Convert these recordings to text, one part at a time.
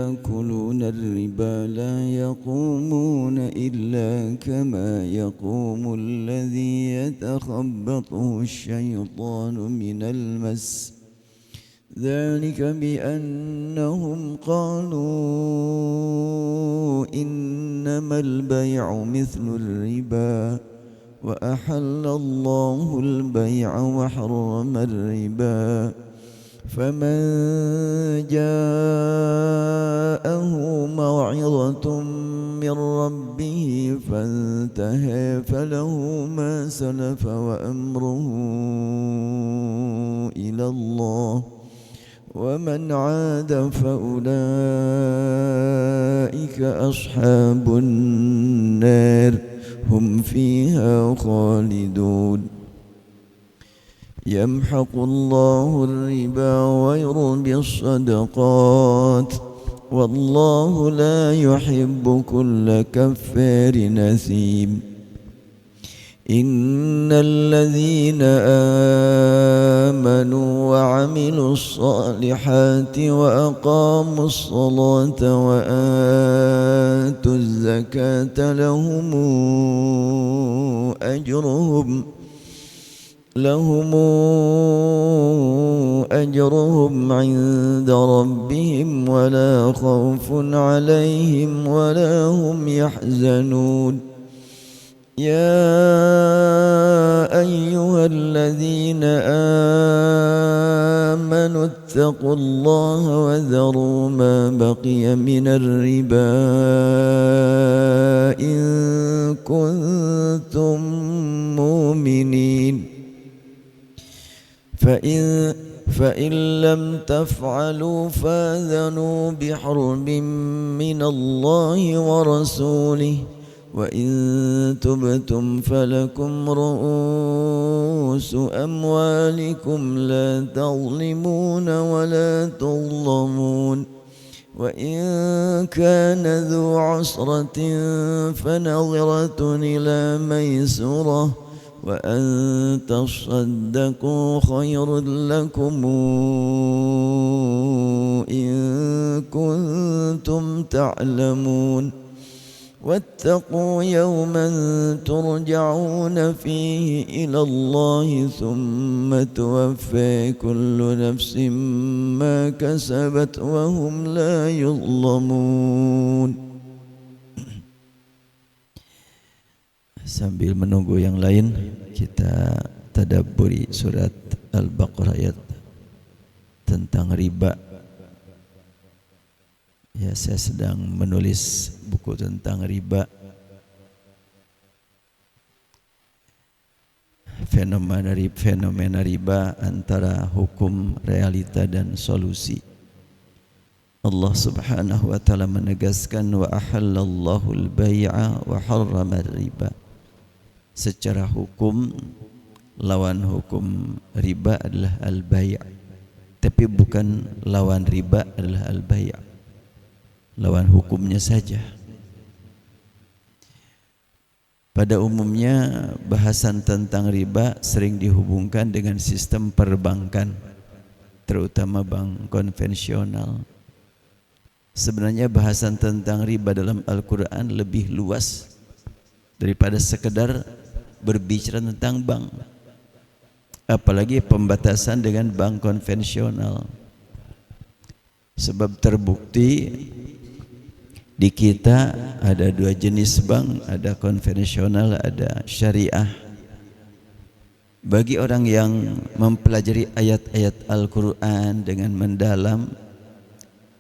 يأكلون الربا لا يقومون إلا كما يقوم الذي يتخبطه الشيطان من المس ذلك بأنهم قالوا إنما البيع مثل الربا وأحل الله البيع وحرم الربا فمن جاءه موعظة من ربه فانتهى فله ما سلف وأمره إلى الله ومن عاد فأولئك أصحاب النار هم فيها خالدون يمحق الله الربا ويربي الصدقات والله لا يحب كل كفار أثيم إن الذين آمنوا وعملوا الصالحات وأقاموا الصلاة وآتوا الزكاة لهم أجرهم عند ربهم ولا خوف عليهم ولا هم يحزنون يا أيها الذين آمنوا اتقوا الله وذروا ما بقي من الربا إن كنتم مؤمنين فإن لم تفعلوا فآذنوا بحرب من الله ورسوله وإن تبتم فلكم رؤوس أموالكم لا تظلمون ولا تظلمون وإن كان ذو عسرة فنظرة إلى ميسرة وأن تصدقوا خير لكم إن كنتم تعلمون واتقوا يوما ترجعون فيه إلى الله ثم توفى كل نفس ما كسبت وهم لا يظلمون. Sambil menunggu yang lain, kita tadabburi surat Al-Baqarah ayat tentang riba. Ya, saya sedang menulis buku tentang riba. Fenomena riba antara hukum, realita dan solusi. Allah Subhanahu wa taala menegaskan wa ahallallahu al-bai'a wa harrama riba. Secara hukum, lawan hukum riba adalah al-bai', tapi bukan lawan riba adalah al-bai'. Lawan hukumnya saja. Pada umumnya bahasan tentang riba sering dihubungkan dengan sistem perbankan, terutama bank konvensional. Sebenarnya bahasan tentang riba dalam Al-Quran lebih luas daripada sekedar berbicara tentang bank, apalagi pembatasan dengan bank konvensional. Sebab terbukti di kita ada dua jenis bank, ada konvensional, ada syariah. Bagi orang yang mempelajari ayat-ayat Al-Quran dengan mendalam,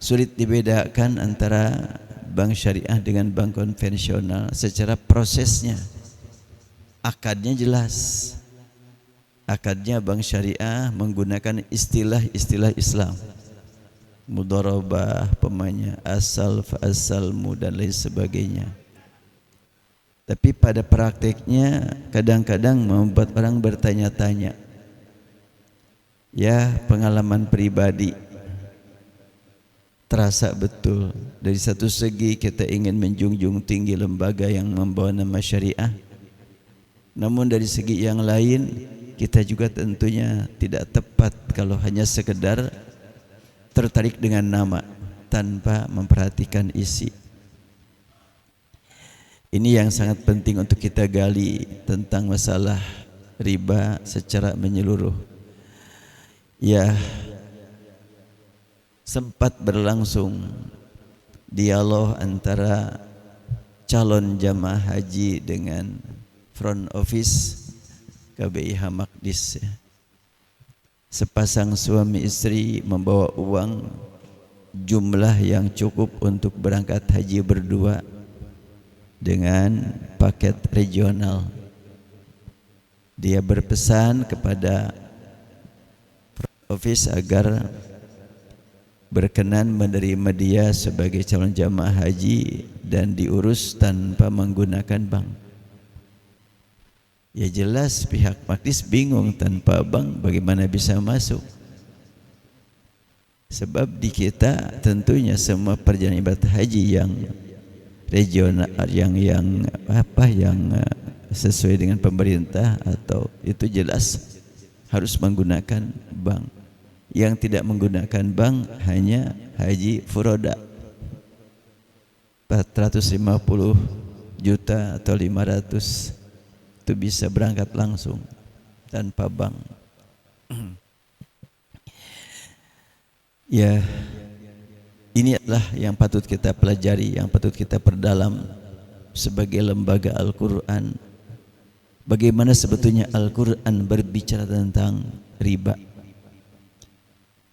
sulit dibedakan antara bank syariah dengan bank konvensional secara prosesnya. Akadnya jelas. Akadnya bank syariah menggunakan istilah-istilah Islam. Mudharabah, pemanya asal, fa'asalmu dan lain sebagainya. Tapi pada prakteknya kadang-kadang membuat orang bertanya-tanya. Ya, pengalaman pribadi terasa betul. Dari satu segi kita ingin menjunjung tinggi lembaga yang membawa nama syariah, namun dari segi yang lain kita juga tentunya tidak tepat kalau hanya sekedar tertarik dengan nama. tanpa memperhatikan isi. Ini yang sangat penting untuk kita gali tentang masalah riba secara menyeluruh. Ya, sempat berlangsung dialog antara calon jamaah haji dengan front office KBIH Maqdis. Sepasang suami istri membawa uang jumlah yang cukup untuk berangkat haji berdua dengan paket regional. Dia berpesan kepada office agar berkenan menerima dia sebagai calon jamaah haji dan diurus tanpa menggunakan bank. Ya jelas pihak Maqdis bingung, tanpa bank bagaimana bisa masuk. Sebab di kita tentunya semua perjalanan ibadah haji yang regional yang sesuai dengan pemerintah atau itu jelas harus menggunakan bank. Yang tidak menggunakan bank hanya haji furoda 450 juta atau 500 itu bisa berangkat langsung tanpa bank. Ya, ini adalah yang patut kita pelajari, yang patut kita perdalam sebagai lembaga Al-Quran. Bagaimana sebetulnya Al-Quran berbicara tentang riba.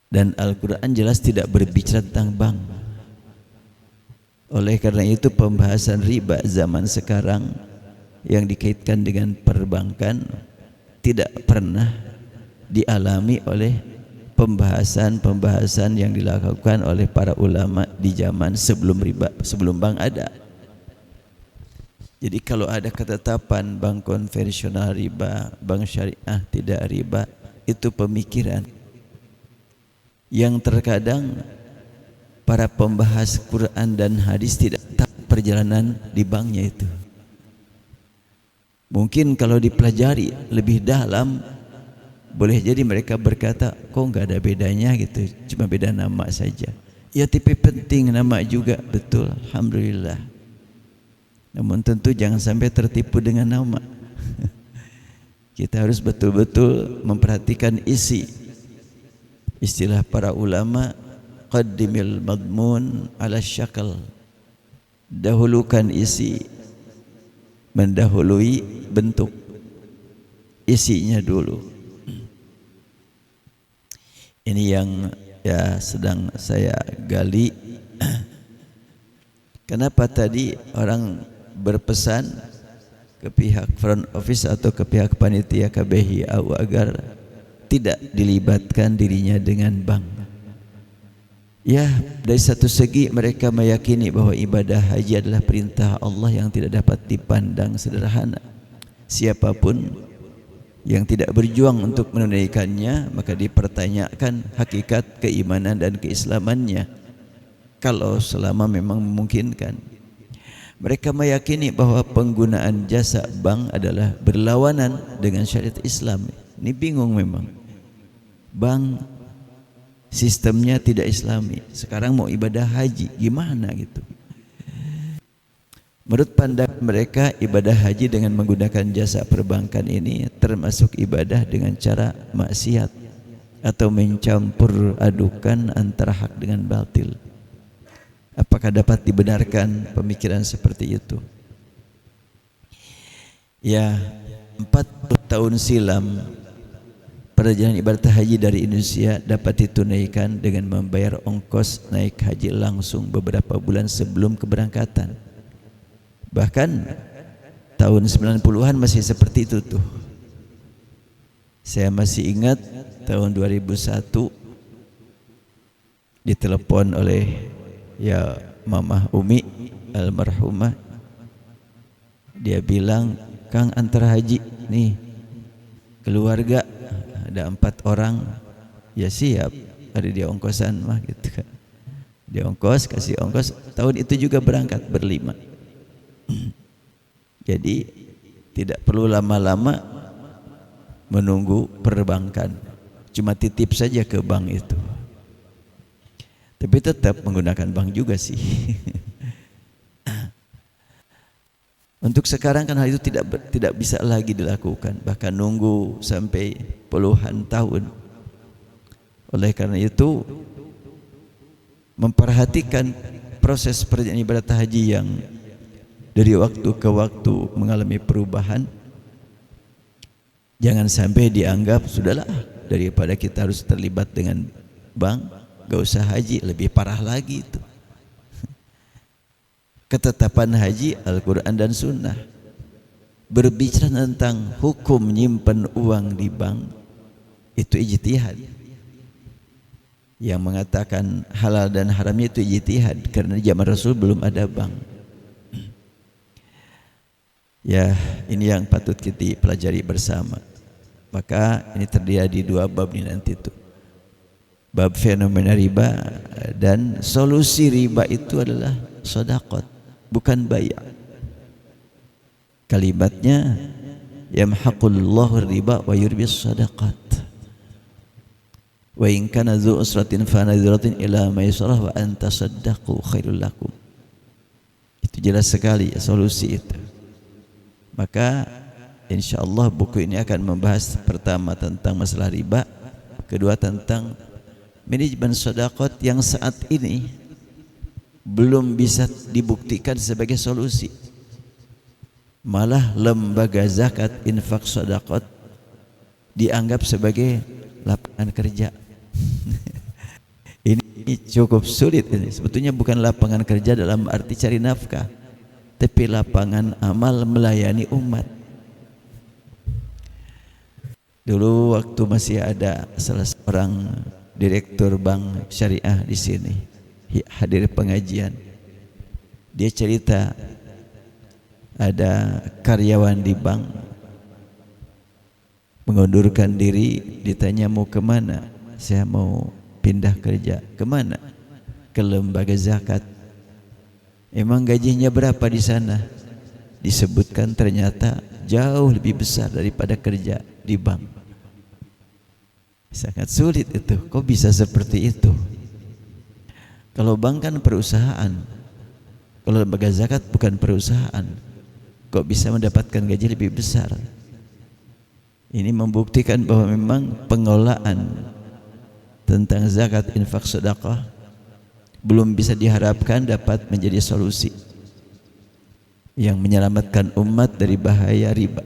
Dan Al-Quran jelas tidak berbicara tentang bank. Oleh karena itu pembahasan riba zaman sekarang yang dikaitkan dengan perbankan tidak pernah dialami oleh pembahasan yang dilakukan oleh para ulama di zaman sebelum riba, sebelum bank ada. Jadi kalau ada ketetapan bank konvensional riba, bank syariah tidak riba, itu pemikiran yang terkadang para pembahas Quran dan hadis tidak tahu perjalanan di banknya itu. Mungkin kalau dipelajari lebih dalam, boleh jadi mereka berkata, kok enggak ada bedanya gitu, cuma beda nama saja. Ya tapi penting nama juga, betul, alhamdulillah. Namun tentu jangan sampai tertipu dengan nama. Kita harus betul-betul memperhatikan isi. Istilah para ulama, qaddimil madmun ala syakal. Dahulukan isi, mendahului bentuk. Isinya dulu. Ini yang ya sedang saya gali. Kenapa tadi orang berpesan ke pihak front office atau ke pihak panitia KBHI agar tidak dilibatkan dirinya dengan bank? Ya, dari satu segi mereka meyakini bahwa ibadah haji adalah perintah Allah yang tidak dapat dipandang sederhana. Siapapun yang tidak berjuang untuk menunaikannya, maka dipertanyakan hakikat keimanan dan keislamannya. Kalau selama memang memungkinkan. Mereka meyakini bahwa penggunaan jasa bank adalah berlawanan dengan syariat Islam. Ini bingung memang. Bank sistemnya tidak Islami. Sekarang mau ibadah haji, gimana gitu? Menurut pandangan mereka, ibadah haji dengan menggunakan jasa perbankan ini termasuk ibadah dengan cara maksiat atau mencampur adukan antara hak dengan batil. Apakah dapat dibenarkan pemikiran seperti itu? Ya, 40 tahun silam perjalanan ibadah haji dari Indonesia dapat ditunaikan dengan membayar ongkos naik haji langsung beberapa bulan sebelum keberangkatan. Bahkan tahun 90-an masih seperti itu tuh. Saya masih ingat tahun 2001 ditelepon oleh ya Mamah Umi almarhumah. Dia bilang, Kang antar haji nih, keluarga ada 4 orang. Ya siap, ada dia ongkosan mah gitu kan. Dia ongkos, kasih ongkos. Tahun itu juga berangkat berlima. Jadi tidak perlu lama-lama menunggu perbankan, cuma titip saja ke bank itu. Tapi tetap menggunakan bank juga sih. Untuk sekarang kan hal itu tidak bisa lagi dilakukan, bahkan nunggu sampai puluhan tahun. Oleh karena itu, memperhatikan proses perjalanan ibadah haji yang dari waktu ke waktu mengalami perubahan, jangan sampai dianggap sudahlah, daripada kita harus terlibat dengan bank, gak usah haji, lebih parah lagi itu. Ketetapan haji Al-Quran dan Sunnah berbicara tentang hukum nyimpen uang di bank, itu ijtihad. Yang mengatakan halal dan haramnya itu ijtihad, karena di zaman Rasul belum ada bank. Ya, ini yang patut kita pelajari bersama. Maka ini terdiri di 2 bab ini nanti itu. Bab fenomena riba, dan solusi riba itu adalah sedekah, bukan bayar. Kalimatnya yamhaqullahu riba wa yurbis sadaqat. Wa in kana dzu usratin fa nadhiratin ila maisarah wa an tasaddaqu khairul lakum. Itu jelas sekali solusi itu. Maka insyaallah buku ini akan membahas pertama tentang masalah riba, kedua tentang manajemen sedekah yang saat ini belum bisa dibuktikan sebagai solusi. Malah lembaga zakat, infak, sedekah dianggap sebagai lapangan kerja. Ini cukup sulit ini. Sebetulnya bukan lapangan kerja dalam arti cari nafkah, tapi lapangan amal melayani umat. Dulu waktu masih ada salah seorang direktur bank syariah di sini hadir pengajian, dia cerita ada karyawan di bank mengundurkan diri, ditanya mau kemana, saya mau pindah kerja. Kemana? Ke lembaga zakat. Emang gajinya berapa di sana? Disebutkan ternyata jauh lebih besar daripada kerja di bank. Sangat sulit itu. Kok bisa seperti itu? Kalau bank kan perusahaan, kalau lembaga zakat bukan perusahaan, kok bisa mendapatkan gaji lebih besar? Ini membuktikan bahwa memang pengelolaan tentang zakat, infak, sedekah belum bisa diharapkan dapat menjadi solusi yang menyelamatkan umat dari bahaya riba.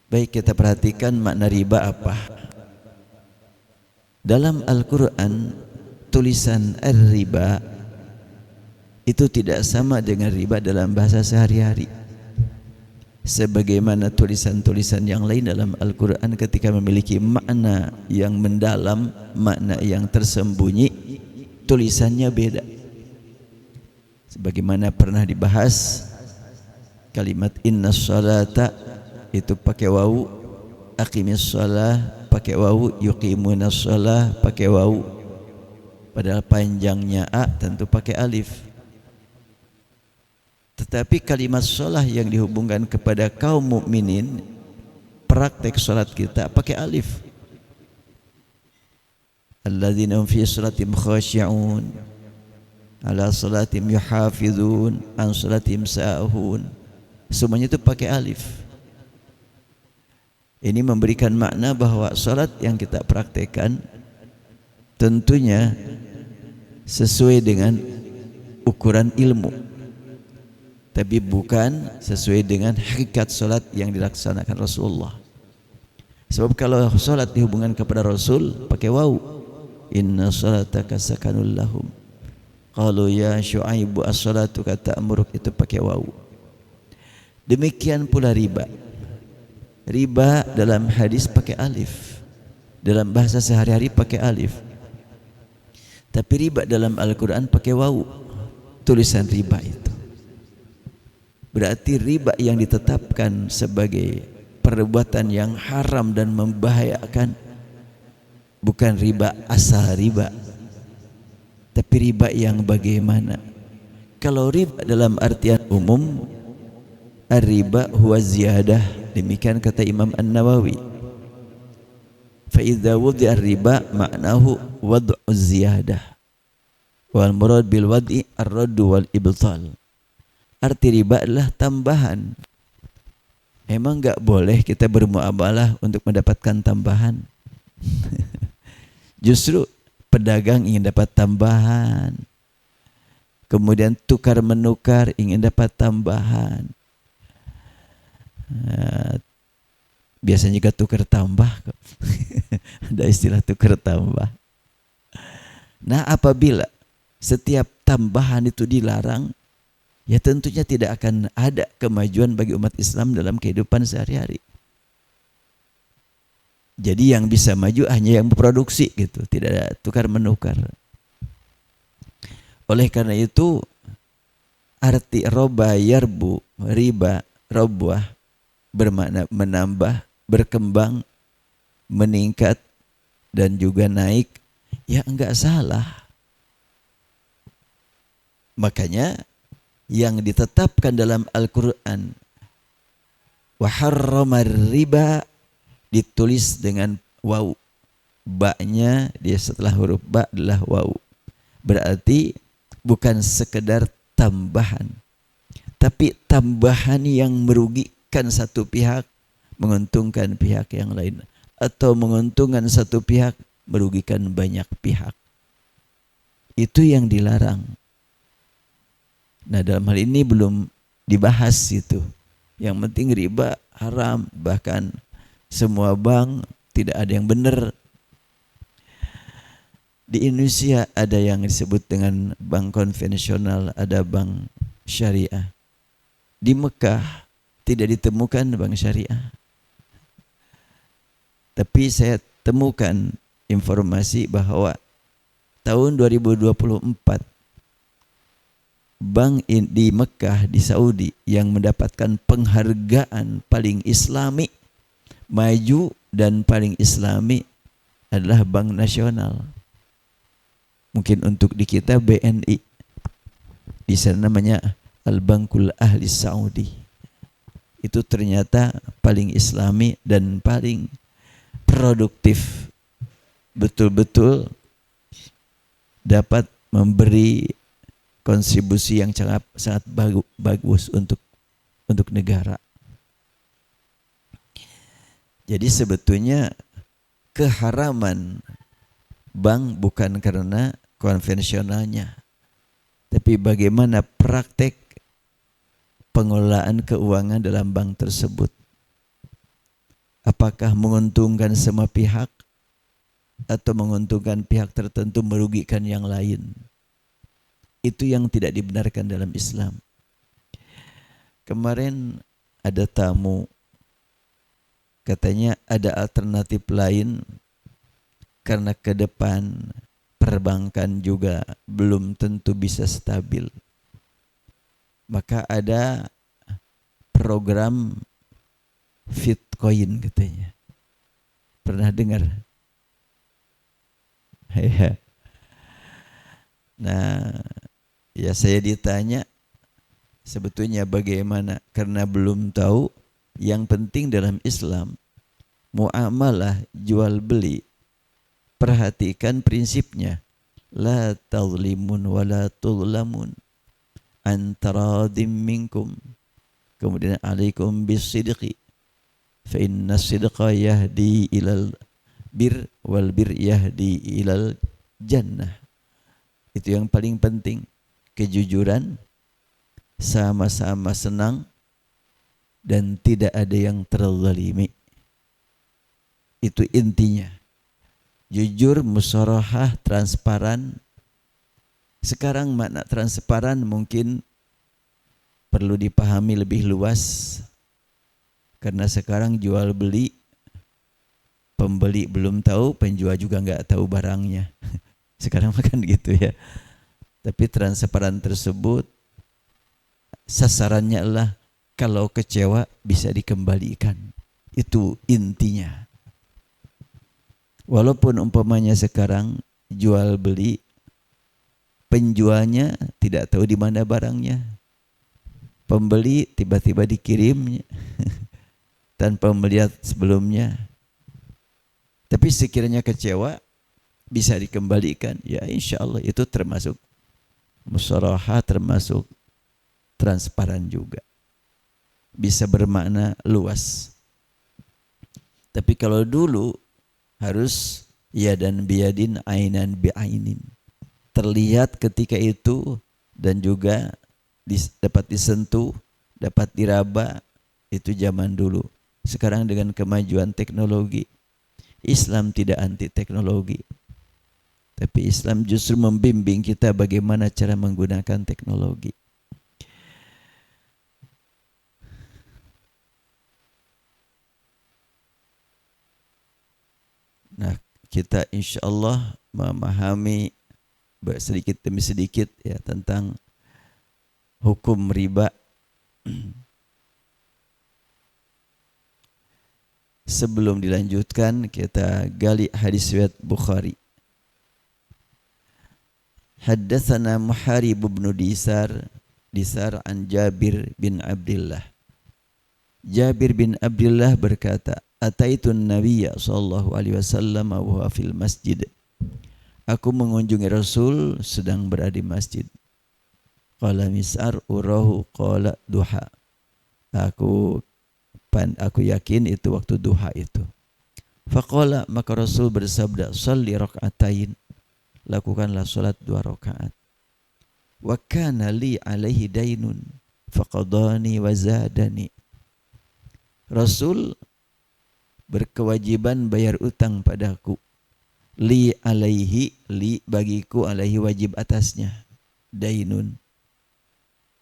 Baik, kita perhatikan makna riba apa. Dalam Al-Quran, tulisan ar-riba itu tidak sama dengan riba dalam bahasa sehari-hari. Sebagaimana tulisan-tulisan yang lain dalam Al-Quran ketika memiliki makna yang mendalam, makna yang tersembunyi, tulisannya beda. Sebagaimana pernah dibahas, kalimat inna sholata itu pakai wawu, aqimis sholah pakai wawu, yuqimunas sholah pakai wawu. Padahal panjangnya A tentu pakai alif. Tetapi kalimat sholah yang dihubungkan kepada kaum mukminin, praktek sholat kita pakai alif. Alladzina hum fi sholatihim khashi'un, ala sholatihim yuhafizun, an sholatihim sa'ahun. Semuanya itu pakai alif. Ini memberikan makna bahwa sholat yang kita praktekkan tentunya sesuai dengan ukuran ilmu, tapi bukan sesuai dengan hakikat sholat yang dilaksanakan Rasulullah. Sebab kalau sholat dihubungkan kepada Rasul pakai wawu, inna sholataka sakanul lahum, qalu ya Syu'aibu as-sholatuka ta'muruk, itu pakai wawu. Demikian pula riba. Riba dalam hadis pakai alif, dalam bahasa sehari-hari pakai alif. Tapi riba dalam Al-Quran pakai wawu, tulisan riba itu. Berarti riba yang ditetapkan sebagai perbuatan yang haram dan membahayakan bukan riba asal riba, tapi riba yang bagaimana? Kalau riba dalam artian umum, ar-riba huwa ziyadah, demikian kata Imam An-Nawawi. Fa idza wudi'a riba ma'nahu wad'u ziyadah wal murad bil wad'i ar-radd wal ibtal. Arti riba adalah tambahan. Emang enggak boleh kita bermuamalah untuk mendapatkan tambahan? Justru pedagang ingin dapat tambahan. Kemudian tukar menukar ingin dapat tambahan. Biasanya juga tukar tambah. Ada istilah tukar tambah. Nah, apabila setiap tambahan itu dilarang, ya tentunya tidak akan ada kemajuan bagi umat Islam dalam kehidupan sehari-hari. Jadi yang bisa maju hanya yang memproduksi gitu, tidak ada tukar menukar. Oleh karena itu arti roba yarbu, riba, robah bermakna menambah, berkembang, meningkat dan juga naik. Ya enggak salah. Makanya yang ditetapkan dalam Al-Quran wa harramar riba ditulis dengan waw. Ba-nya dia setelah huruf ba adalah waw. Berarti bukan sekedar tambahan, tapi tambahan yang merugikan satu pihak, menguntungkan pihak yang lain, atau menguntungkan satu pihak, merugikan banyak pihak. Itu yang dilarang. Nah, dalam hal ini belum dibahas itu. Yang penting riba haram, bahkan semua bank tidak ada yang benar. Di Indonesia ada yang disebut dengan bank konvensional, ada bank syariah. Di Mekah tidak ditemukan bank syariah. Tapi saya temukan informasi bahwa tahun 2024 bank di Mekah di Saudi yang mendapatkan penghargaan paling islami, maju dan paling islami adalah Bank Nasional. Mungkin untuk di kita BNI. Di sana namanya Al-Bankul Ahli Saudi. Itu ternyata paling islami dan paling produktif. Betul-betul dapat memberi kontribusi yang sangat bagus untuk negara. Jadi sebetulnya keharaman bank bukan karena konvensionalnya, tapi bagaimana praktek pengelolaan keuangan dalam bank tersebut. Apakah menguntungkan semua pihak atau menguntungkan pihak tertentu, merugikan yang lain? Itu yang tidak dibenarkan dalam Islam. Kemarin ada tamu, katanya ada alternatif lain karena ke depan perbankan juga belum tentu bisa stabil. Maka ada program Bitcoin katanya. Pernah dengar? Nah, ya saya ditanya sebetulnya bagaimana, karena belum tahu. Yang penting dalam Islam muamalah jual beli, perhatikan prinsipnya, la tazlimun wa la tuzlamun antara minkum, kemudian alaikum bisidqi fa inna sidqa yahdi ilal bir wal bir yahdi ilal jannah. Itu yang paling penting, kejujuran, sama-sama senang dan tidak ada yang terzalimi. Itu intinya. Jujur, musyawarah, transparan. Sekarang makna transparan mungkin perlu dipahami lebih luas, karena sekarang jual beli, pembeli belum tahu, penjual juga nggak tahu barangnya. Sekarang makan gitu ya. Tapi transparan tersebut sasarannya adalah kalau kecewa bisa dikembalikan. Itu intinya. Walaupun umpamanya sekarang jual beli, penjualnya tidak tahu di mana barangnya, pembeli tiba-tiba dikirimnya tanpa melihat sebelumnya. Tapi sekiranya kecewa bisa dikembalikan, ya insya Allah itu termasuk musyawarah, termasuk transparan juga. Bisa bermakna luas. Tapi kalau dulu harus yadan biyadin, ainan bi'ainin. Terlihat ketika itu dan juga dapat disentuh, dapat diraba, itu zaman dulu. Sekarang dengan kemajuan teknologi, Islam tidak anti teknologi. Tapi Islam justru membimbing kita bagaimana cara menggunakan teknologi. Nah, kita insya Allah memahami sedikit demi sedikit ya tentang hukum riba. Sebelum dilanjutkan, kita gali hadis riwayat Bukhari. Haddatsana Muharib bin Disar an Jabir bin Abdullah. Jabir bin Abdullah berkata, Ataitun Nabiyya sallallahu alaihi wasallam wa huwa fil masjid. Aku mengunjungi Rasul sedang berada di masjid. Qala Mis'ar urahu qala duha. Aku yakin itu waktu duha itu. Faqala, maka Rasul bersabda, Salli raka'atain. Lakukanlah salat 2 rakaat. Wa kana li alaihi dainun faqadani wa zadani. Rasul berkewajiban bayar utang padaku. Li alaihi, li bagiku, alaihi wajib atasnya. Dainun.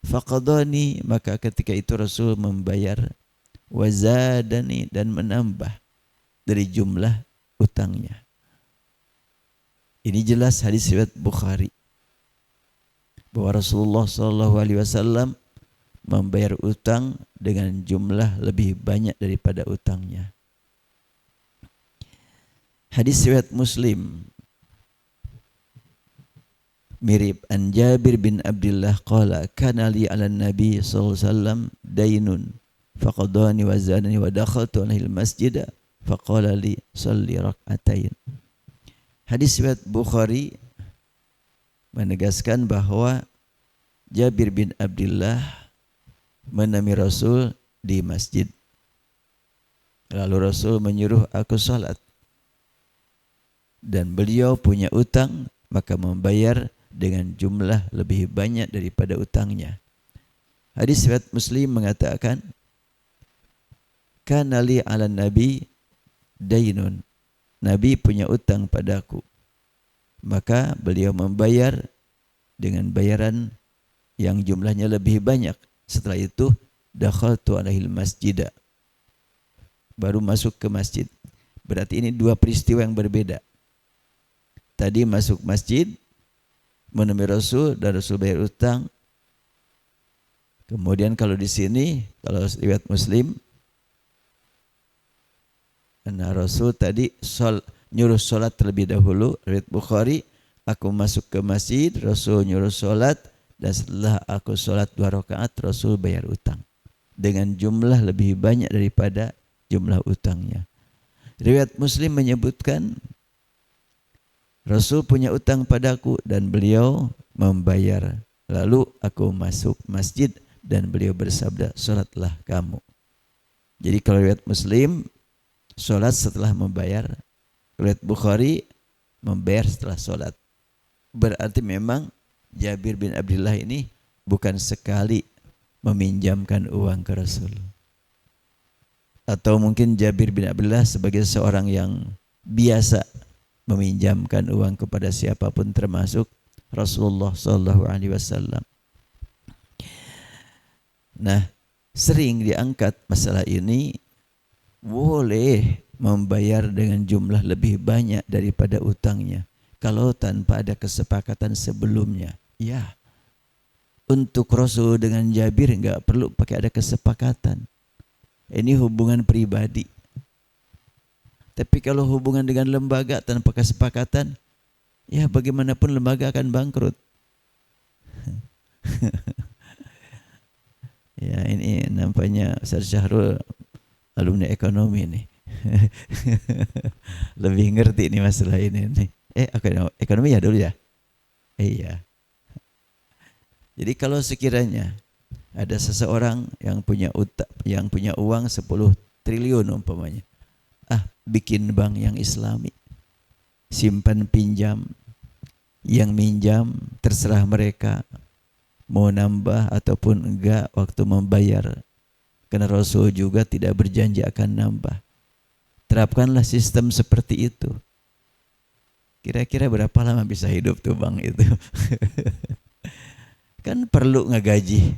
Faqadani, maka ketika itu Rasul membayar. Wa zadani, dan menambah dari jumlah utangnya. Ini jelas hadis riwayat Bukhari bahwa Rasulullah SAW membayar utang dengan jumlah lebih banyak daripada utangnya. Hadis riwayat Muslim mirip. An Jabir bin Abdullah qala kana li 'ala Nabi sallallahu alaihi wasallam dainun faqadani wa zadani wa dakhaltu alaihi al-masjid faqala li salli rak'atain. Hadis riwayat Bukhari menegaskan bahwa Jabir bin Abdullah menemui Rasul di masjid. Lalu Rasul menyuruh aku salat. Dan beliau punya utang, maka membayar dengan jumlah lebih banyak daripada utangnya. Hadis riwayat Muslim mengatakan, Kana li 'ala Nabi dainun. Nabi punya utang padaku. Maka beliau membayar dengan bayaran yang jumlahnya lebih banyak. Setelah itu, dakhaltu alaihil masjid. Baru masuk ke masjid. Berarti ini 2 peristiwa yang berbeda. Tadi masuk masjid, menemui Rasul, dan Rasul bayar utang. Kemudian kalau di sini, kalau riwayat Muslim, karena Rasul tadi nyuruh solat terlebih dahulu. Riwayat Bukhari, aku masuk ke masjid, Rasul nyuruh solat, dan setelah aku solat 2 rakaat, Rasul bayar utang dengan jumlah lebih banyak daripada jumlah utangnya. Riwayat Muslim menyebutkan Rasul punya utang padaku dan beliau membayar. Lalu aku masuk masjid dan beliau bersabda, solatlah kamu. Jadi kalau riwayat Muslim, solat setelah membayar. Riwayat Bukhari, membayar setelah solat. Berarti memang Jabir bin Abdullah ini bukan sekali meminjamkan uang ke Rasul. Atau mungkin Jabir bin Abdullah sebagai seorang yang biasa meminjamkan uang kepada siapapun termasuk Rasulullah SAW. Nah, sering diangkat masalah ini, boleh membayar dengan jumlah lebih banyak daripada utangnya kalau tanpa ada kesepakatan sebelumnya. Ya, untuk Rasul dengan Jabir enggak perlu pakai ada kesepakatan. Ini hubungan pribadi. Tapi kalau hubungan dengan lembaga tanpa kesepakatan, ya bagaimanapun lembaga akan bangkrut. Ya, ini nampaknya Ustaz Syahrul alumni ekonomi nih. Lebih ngerti nih masalah ini nih. Ekonomi ya dulu ya. Iya. Jadi kalau sekiranya ada seseorang yang punya uang 10 triliun umpamanya. Bikin bank yang islami. Simpan pinjam. Yang minjam terserah mereka mau nambah ataupun enggak waktu membayar. Karena Rasul juga tidak berjanji akan nambah. Terapkanlah sistem seperti itu. Kira-kira berapa lama bisa hidup tuh bank itu? Kan perlu ngegaji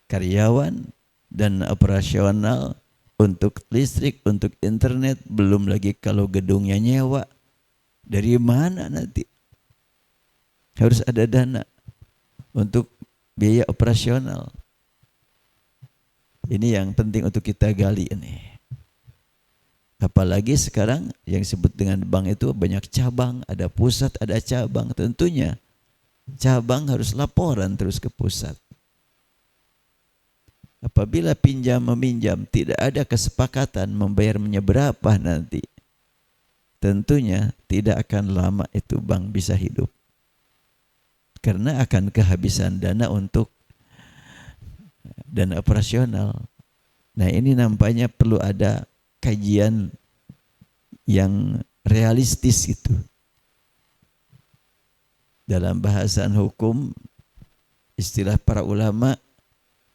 karyawan dan operasional untuk listrik, untuk internet, belum lagi kalau gedungnya nyewa. Dari mana nanti? Harus ada dana untuk biaya operasional. Ini yang penting untuk kita gali ini. Apalagi sekarang yang disebut dengan bank itu banyak cabang, ada pusat, ada cabang. Tentunya cabang harus laporan terus ke pusat. Apabila pinjam meminjam tidak ada kesepakatan membayarnya berapa nanti, tentunya tidak akan lama itu bank bisa hidup. Karena akan kehabisan dana untuk dana operasional. Nah ini nampaknya perlu ada kajian yang realistis itu. Dalam bahasan hukum, istilah para ulama,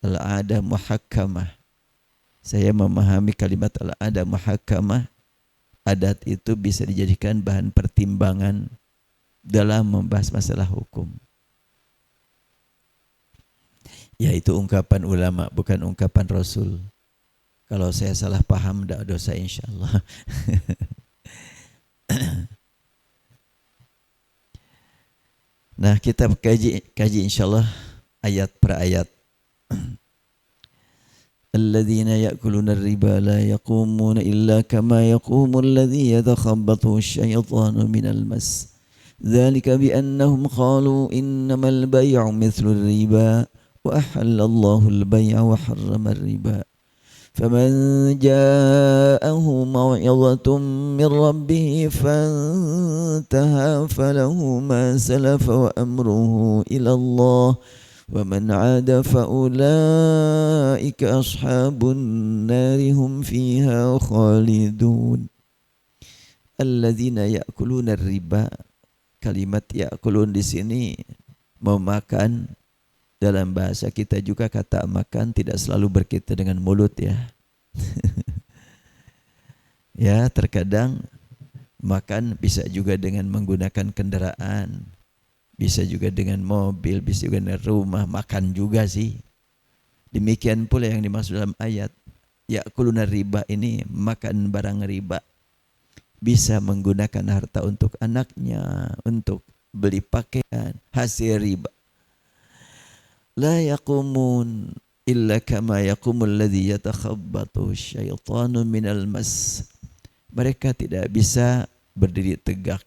al-'adah muhakkamah. Saya memahami kalimat al-'adah muhakkamah, adat itu bisa dijadikan bahan pertimbangan dalam membahas masalah hukum. Yaitu ungkapan ulama, bukan ungkapan Rasul. Kalau saya salah paham, tidak dosa insyaAllah. Nah kita kaji insyaAllah ayat per ayat. Alladzina ya'kuluna ar-riba la yaqumuna illa kama yaqumu alladhi yatakhabbathu asy-syaitanu minal mas. Dzalika bi annahum qalu innamal bay'u mithlu ar-riba wa ahallallahu al-bay'a wa harrama ar-riba. فمن جاءه موعظة من ربه فانتهى فله ما سلف وأمره إلى الله ومن عاد فأولئك أصحاب النار هم فيها خالدون. الذين يأكلون الربا. Kalimat ya'kulun di sini memakan. Dalam bahasa kita juga kata makan tidak selalu berkaitan dengan mulut ya. Ya terkadang makan bisa juga dengan menggunakan kendaraan. Bisa juga dengan mobil, bisa juga dengan rumah. Makan juga sih. Demikian pula yang dimaksud dalam ayat. Ya'kuluna riba ini makan barang riba. Bisa menggunakan harta untuk anaknya. Untuk beli pakaian. Hasil riba. La yaqumun illa kama yaqumul ladzi yatakhabbathu asy-syaitanu minal mas. Mereka tidak bisa berdiri tegak.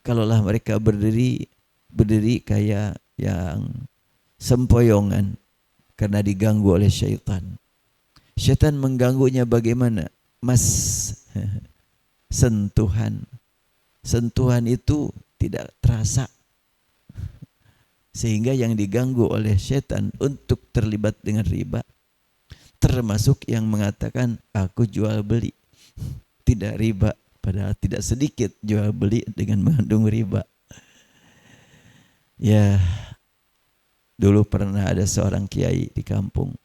Kalaulah mereka berdiri kayak yang sempoyongan karena diganggu oleh syaitan. Syaitan mengganggunya bagaimana? Mas, sentuhan. Sentuhan itu tidak terasa. Sehingga yang diganggu oleh syaitan untuk terlibat dengan riba, termasuk yang mengatakan aku jual beli, tidak riba, padahal tidak sedikit jual beli dengan mengandung riba. Ya, dulu pernah ada seorang kiai di kampung.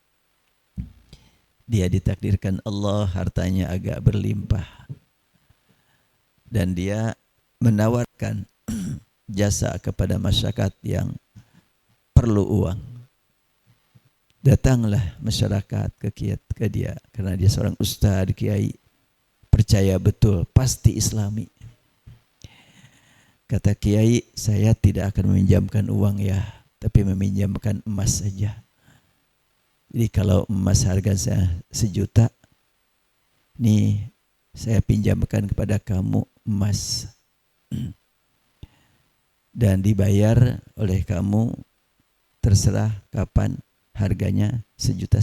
Dia ditakdirkan Allah hartanya agak berlimpah. Dan dia menawarkan jasa kepada masyarakat yang perlu uang. Datanglah masyarakat ke dia karena dia seorang ustaz, kiai, percaya betul pasti islami. Kata kiai, saya tidak akan meminjamkan uang ya, tapi meminjamkan emas saja. Jadi kalau emas harga saya 1 juta, nih saya pinjamkan kepada kamu emas dan dibayar oleh kamu. Terserah kapan harganya 1,5 juta.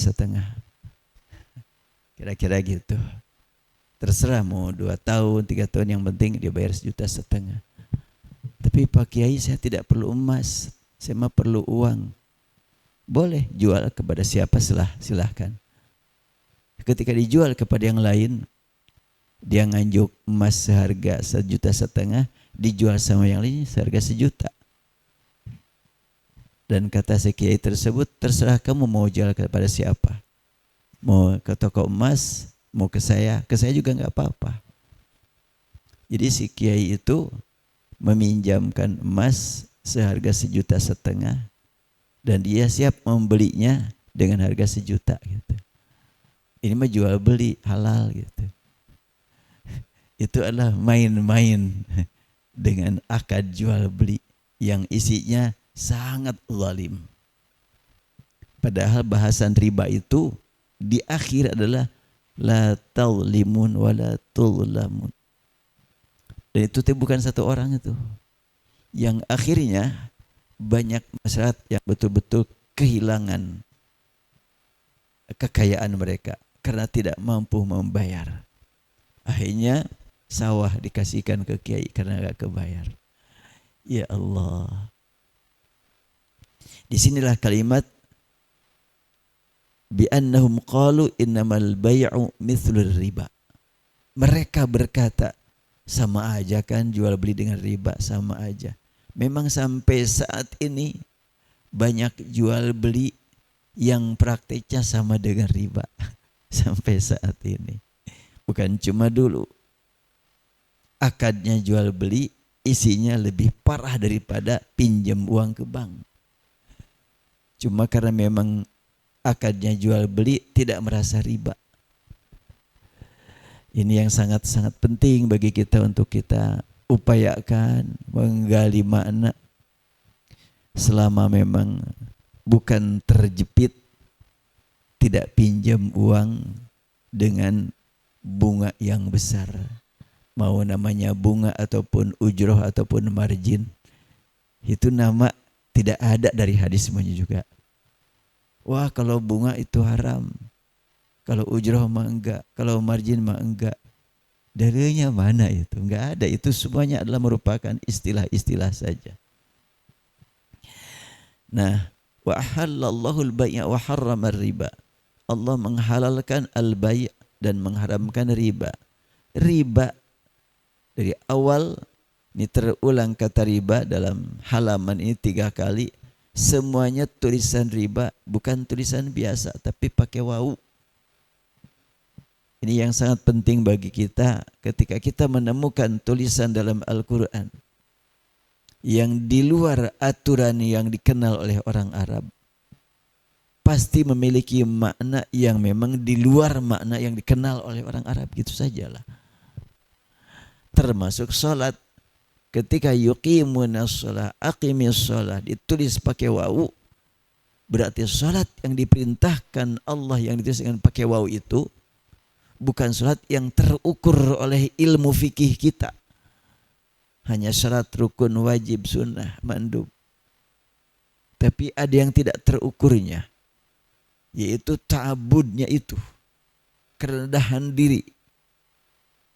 Kira-kira gitu. Terserah mau 2 tahun, 3 tahun, yang penting dia bayar 1,5 juta. Tapi Pak Kiai, saya tidak perlu emas, saya mah perlu uang. Boleh jual kepada siapa silahkan. Ketika dijual kepada yang lain, dia nganjuk emas seharga 1,5 juta, dijual sama yang lain seharga 1 juta. Dan kata si Kiai tersebut, terserah kamu mau jual kepada siapa. Mau ke toko emas, mau ke saya juga nggak apa-apa. Jadi si Kiai itu meminjamkan emas seharga 1,5 juta dan dia siap membelinya dengan harga 1 juta gitu. Ini mah jual beli halal gitu. Itu adalah main-main dengan akad jual beli yang isinya sangat zalim. Padahal bahasan riba itu di akhir adalah la taulimun wa la tulamun. Dan itu bukan satu orang itu. Yang akhirnya banyak masyarakat yang betul-betul kehilangan kekayaan mereka karena tidak mampu membayar. Akhirnya sawah dikasihkan ke kiai karena gak kebayar. Ya Allah. Disinilah kalimat bi'annahum qalu innamal bay'u mithlur riba. Mereka berkata, sama aja kan jual beli dengan riba, sama aja. Memang sampai saat ini banyak jual beli yang praktiknya sama dengan riba. Sampai saat ini. Bukan cuma dulu. Akadnya jual beli isinya lebih parah daripada pinjam uang ke bank. Cuma karena memang akadnya jual beli tidak merasa riba. Ini yang sangat-sangat penting bagi kita untuk kita upayakan menggali makna selama memang bukan terjepit, tidak pinjam uang dengan bunga yang besar. Mau namanya bunga ataupun ujroh ataupun margin, itu nama tidak ada dari hadis semuanya juga. Wah, kalau bunga itu haram, kalau ujroh mah enggak, kalau margin mah enggak. Dalilnya mana itu? Enggak ada. Itu semuanya adalah merupakan istilah-istilah saja. Nah, wa ahallallahu al-bay' wa harrama riba. Allah menghalalkan al-bay' dan mengharamkan riba. Riba dari awal ini terulang kata riba dalam halaman ini 3 kali. Semuanya tulisan riba, bukan tulisan biasa tapi pakai wawu. Ini yang sangat penting bagi kita ketika kita menemukan tulisan dalam Al-Quran yang di luar aturan yang dikenal oleh orang Arab. Pasti memiliki makna yang memang di luar makna yang dikenal oleh orang Arab, gitu sajalah. Termasuk sholat. Ketika yuqimunas sholat, aqimis sholat ditulis pakai wawu, berarti sholat yang diperintahkan Allah yang ditulis dengan pakai wawu itu bukan sholat yang terukur oleh ilmu fikih kita. Hanya syarat, rukun, wajib, sunnah, mandub. Tapi ada yang tidak terukurnya, yaitu ta'abudnya itu. Kerendahan diri,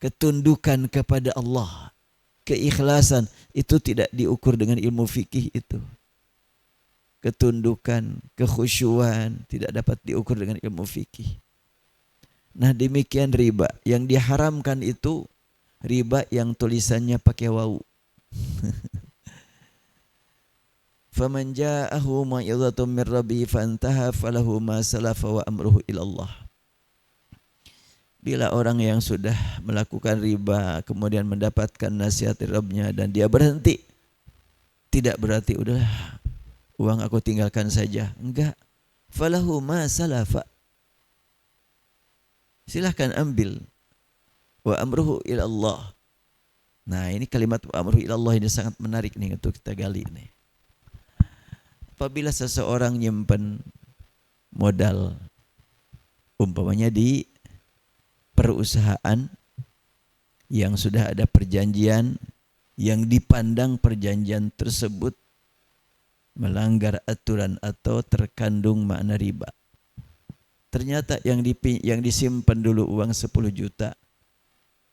ketundukan kepada Allah, keikhlasan, itu tidak diukur dengan ilmu fikih itu. Ketundukan, kekhusyuan tidak dapat diukur dengan ilmu fikih. Nah, demikian riba. Yang diharamkan itu riba yang tulisannya pakai wawu. Faman ja'ahu mau'izatun min rabbih fantaha falahu ma salafa wa amruhu ila Allah. Bila orang yang sudah melakukan riba kemudian mendapatkan nasihat dari Rabbnya dan dia berhenti, tidak berarti udahlah uang aku tinggalkan saja. Enggak. Falahu ma salafa. Silahkan ambil. Wa amruhu ila Allah. Nah, ini kalimat wa amruhu ila Allah ini sangat menarik nih untuk kita gali nih. Apabila seseorang nyimpen modal umpamanya di perusahaan yang sudah ada perjanjian yang dipandang perjanjian tersebut melanggar aturan atau terkandung makna riba. Ternyata yang disimpan dulu uang 10 juta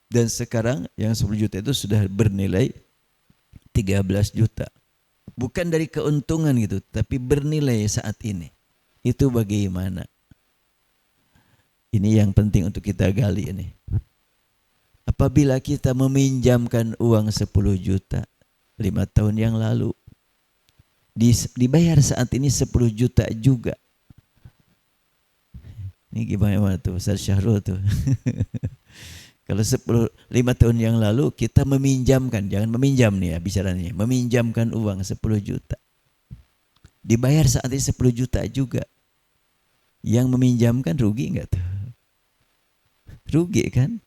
Dan sekarang yang 10 juta itu sudah bernilai 13 juta. Bukan dari keuntungan gitu, tapi bernilai saat ini. Itu bagaimana? Ini yang penting untuk kita gali ini. Apabila kita meminjamkan uang 10 juta 5 tahun yang lalu, dibayar saat ini 10 juta juga. Ini gimana tuh Ustaz Syahrul tuh? Kalau 5 tahun yang lalu kita meminjamkan, jangan meminjam nih ya bicaranya, meminjamkan uang 10 juta. Dibayar saat ini 10 juta juga. Yang meminjamkan rugi enggak tuh? Rugi kan?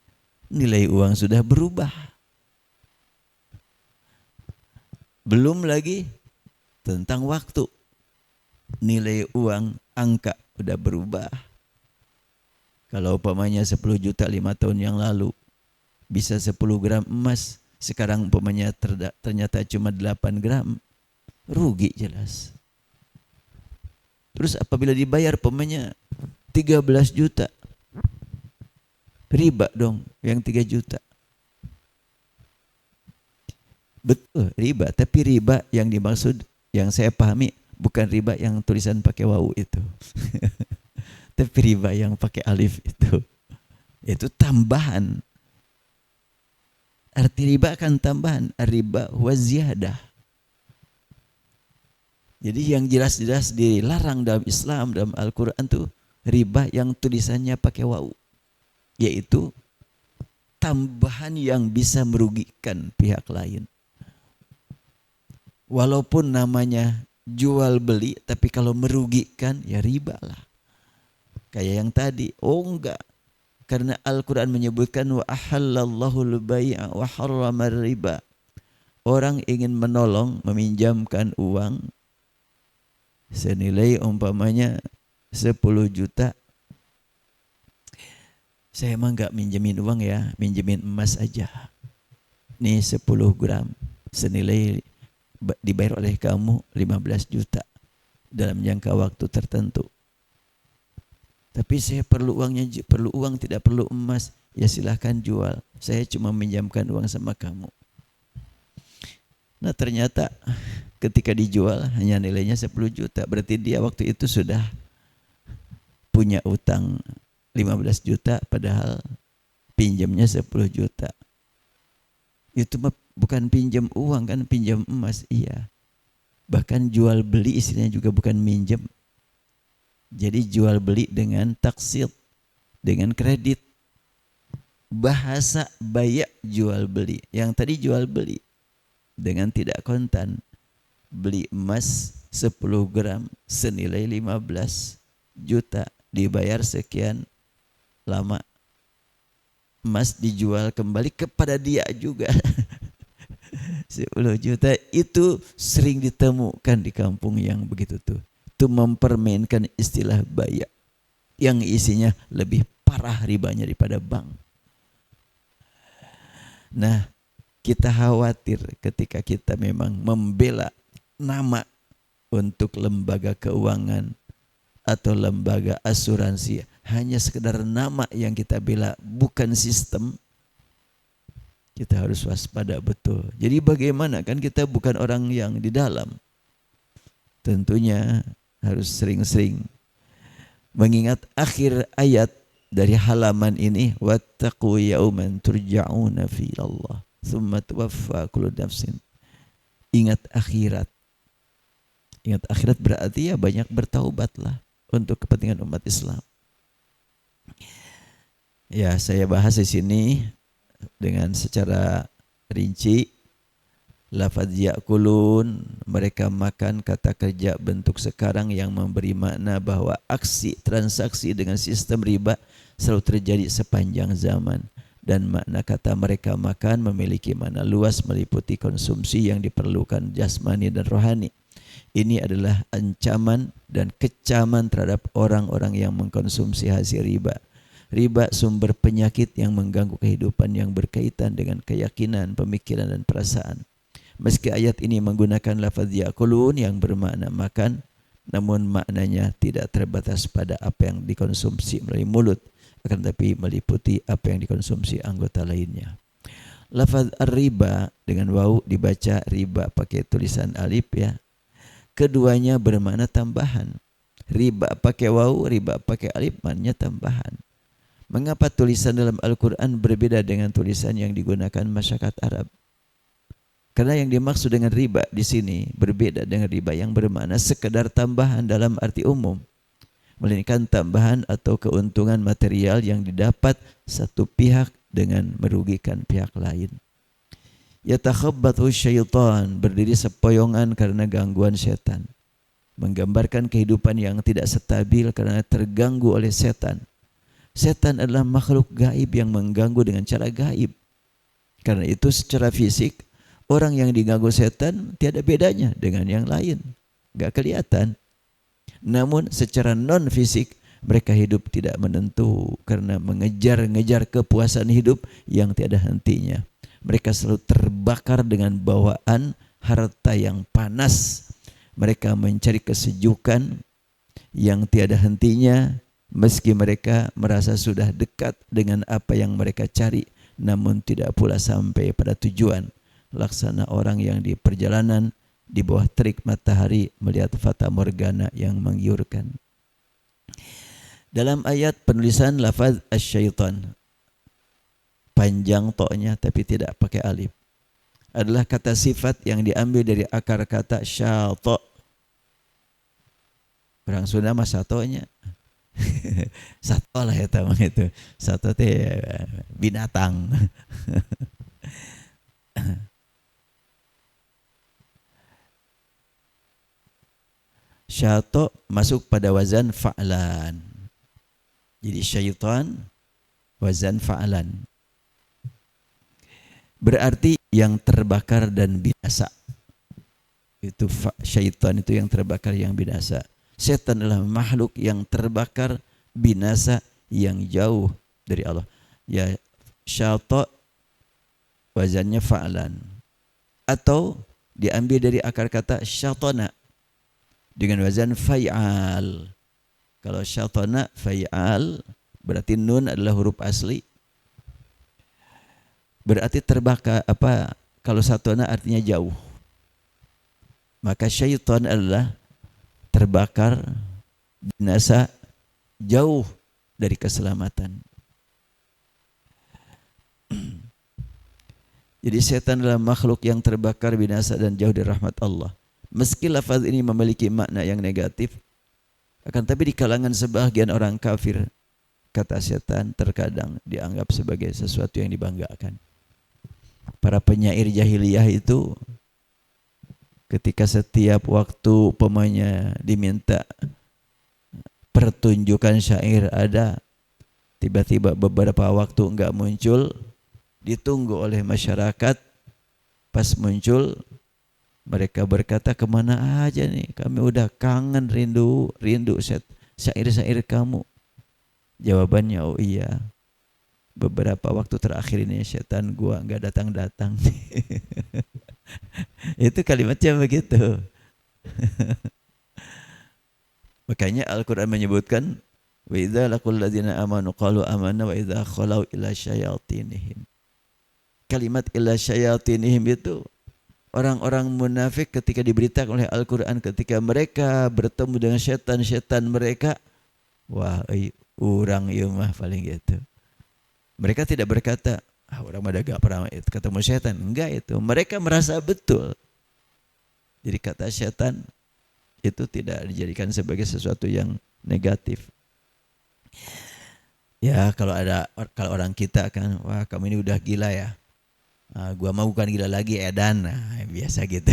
Nilai uang sudah berubah. Belum lagi tentang waktu. Nilai uang angka udah berubah. Kalau umpamanya 10 juta 5 tahun yang lalu bisa 10 gram emas, sekarang umpamanya ternyata cuma 8 gram, rugi jelas. Terus apabila dibayar umpamanya 13 juta, riba dong yang 3 juta. Betul riba, tapi riba yang dimaksud yang saya pahami bukan riba yang tulisan pakai wawu itu. Tapi riba yang pakai alif itu tambahan. Arti riba kan tambahan. Riba wa ziyadah. Jadi yang jelas-jelas dilarang dalam Islam, dalam Al-Quran tuh riba yang tulisannya pakai wawu, yaitu tambahan yang bisa merugikan pihak lain. Walaupun namanya jual beli, tapi kalau merugikan ya riba lah. Kayak yang tadi, oh enggak. Karena Al-Quran menyebutkan wa ahallallahu al-bai'a wa harrama riba. Orang ingin menolong, meminjamkan uang senilai umpamanya 10 juta. Saya emang enggak minjemin uang ya, minjemin emas aja. Nih 10 gram senilai dibayar oleh kamu 15 juta dalam jangka waktu tertentu. Tapi saya perlu uangnya, perlu uang, tidak perlu emas. Ya silahkan jual. Saya cuma minjamkan uang sama kamu. Nah ternyata ketika dijual hanya nilainya 10 juta. Berarti dia waktu itu sudah punya utang 15 juta padahal pinjamnya 10 juta. Itu bukan pinjam uang kan, pinjam emas. Iya. Bahkan jual beli istilahnya juga bukan minjem. Jadi jual beli dengan taksid, dengan kredit. Bahasa bayak jual beli. Yang tadi jual beli dengan tidak kontan. Beli emas 10 gram senilai 15 juta. Dibayar sekian lama. Emas dijual kembali kepada dia juga. 10 juta itu sering ditemukan di kampung yang begitu tuh. Itu mempermainkan istilah bayak yang isinya lebih parah ribanya daripada bank. Nah, kita khawatir ketika kita memang membela nama untuk lembaga keuangan atau lembaga asuransi, hanya sekedar nama yang kita bela, bukan sistem. Kita harus waspada betul. Jadi bagaimana, kan kita bukan orang yang di dalam. Tentunya harus sering-sering mengingat akhir ayat dari halaman ini, wattaqu yauman turja'una fi Allah tsumma tuwaffa kullu nafsin. Ingat akhirat. Ingat akhirat berarti ya banyak bertaubatlah untuk kepentingan umat Islam. Ya, saya bahas di sini dengan secara rinci. Lafaz ya'kulun, mereka makan, kata kerja bentuk sekarang yang memberi makna bahwa aksi transaksi dengan sistem riba selalu terjadi sepanjang zaman. Dan makna kata mereka makan memiliki makna luas, meliputi konsumsi yang diperlukan jasmani dan rohani. Ini adalah ancaman dan kecaman terhadap orang-orang yang mengkonsumsi hasil riba. Riba sumber penyakit yang mengganggu kehidupan yang berkaitan dengan keyakinan, pemikiran dan perasaan. Meski ayat ini menggunakan lafaz ya'kulun yang bermakna makan, namun maknanya tidak terbatas pada apa yang dikonsumsi melalui mulut. akan tapi meliputi apa yang dikonsumsi anggota lainnya. Lafaz ar-riba dengan wawu dibaca riba pakai tulisan alif ya. Keduanya bermakna tambahan. Riba pakai wawu, riba pakai alif maknanya tambahan. Mengapa tulisan dalam Al-Quran berbeda dengan tulisan yang digunakan masyarakat Arab? Karena yang dimaksud dengan riba di sini berbeda dengan riba yang bermakna sekedar tambahan dalam arti umum, melainkan tambahan atau keuntungan material yang didapat satu pihak dengan merugikan pihak lain. Yatakhabbathu syaitan, berdiri sepoyongan karena gangguan setan. Menggambarkan kehidupan yang tidak stabil karena terganggu oleh setan. Setan adalah makhluk gaib yang mengganggu dengan cara gaib. Karena itu secara fisik, orang yang diganggu setan tiada bedanya dengan yang lain. Gak kelihatan. Namun secara non fisik, mereka hidup tidak menentu karena mengejar-ngejar kepuasan hidup yang tiada hentinya. Mereka selalu terbakar dengan bawaan harta yang panas. Mereka mencari kesejukan yang tiada hentinya meski mereka merasa sudah dekat dengan apa yang mereka cari, namun tidak pula sampai pada tujuan. Laksana orang yang di perjalanan di bawah terik matahari melihat fata morgana yang menggiurkan. Dalam ayat penulisan lafaz asyaitan, panjang toknya tapi tidak pakai alif, adalah kata sifat yang diambil dari akar kata syaitan. Orang Sunda mah satonya. Sato lah ya tamang itu. Sato teh binatang. Syaitan masuk pada wazan fa'lan. Jadi syaitan wazan fa'lan. Berarti yang terbakar dan binasa. Itu syaitan itu yang terbakar yang binasa. Setan adalah makhluk yang terbakar binasa yang jauh dari Allah. Ya, syaitan wazannya fa'lan. Atau diambil dari akar kata syaitana dengan wazan fa'al. Kalau syaitana fa'al berarti nun adalah huruf asli. Berarti terbakar apa? Kalau satona artinya jauh. Maka syaitan adalah terbakar, binasa, jauh dari keselamatan. Jadi setan adalah makhluk yang terbakar, binasa dan jauh dari rahmat Allah. Meski lafaz ini memiliki makna yang negatif, akan tapi di kalangan sebagian orang kafir, kata setan terkadang dianggap sebagai sesuatu yang dibanggakan. Para penyair jahiliyah itu ketika setiap waktu pemainnya diminta pertunjukan syair ada, tiba-tiba beberapa waktu enggak muncul, ditunggu oleh masyarakat. Pas muncul, mereka berkata, kemana aja nih, kami udah kangen, rindu syair-syair kamu. Jawabannya, oh iya, beberapa waktu terakhir ini setan gua enggak datang-datang. Itu kalimatnya begitu. Makanya Al-Quran menyebutkan, wa idza laqul ladzina amanu qalu amanna wa idza khalau ila syayatinihim. Kalimat ila syayatinihim itu orang-orang munafik ketika diberitakan oleh Al-Quran, ketika mereka bertemu dengan setan-setan mereka, wah, urang ieu mah paling gitu. Mereka tidak berkata, orang mah gak pernah ketemu setan. Enggak itu. Mereka merasa betul. Jadi kata setan itu tidak dijadikan sebagai sesuatu yang negatif. Ya kalau orang kita kan, wah kamu ini udah gila ya. Gua mau bukan gila lagi edan. Biasa gitu.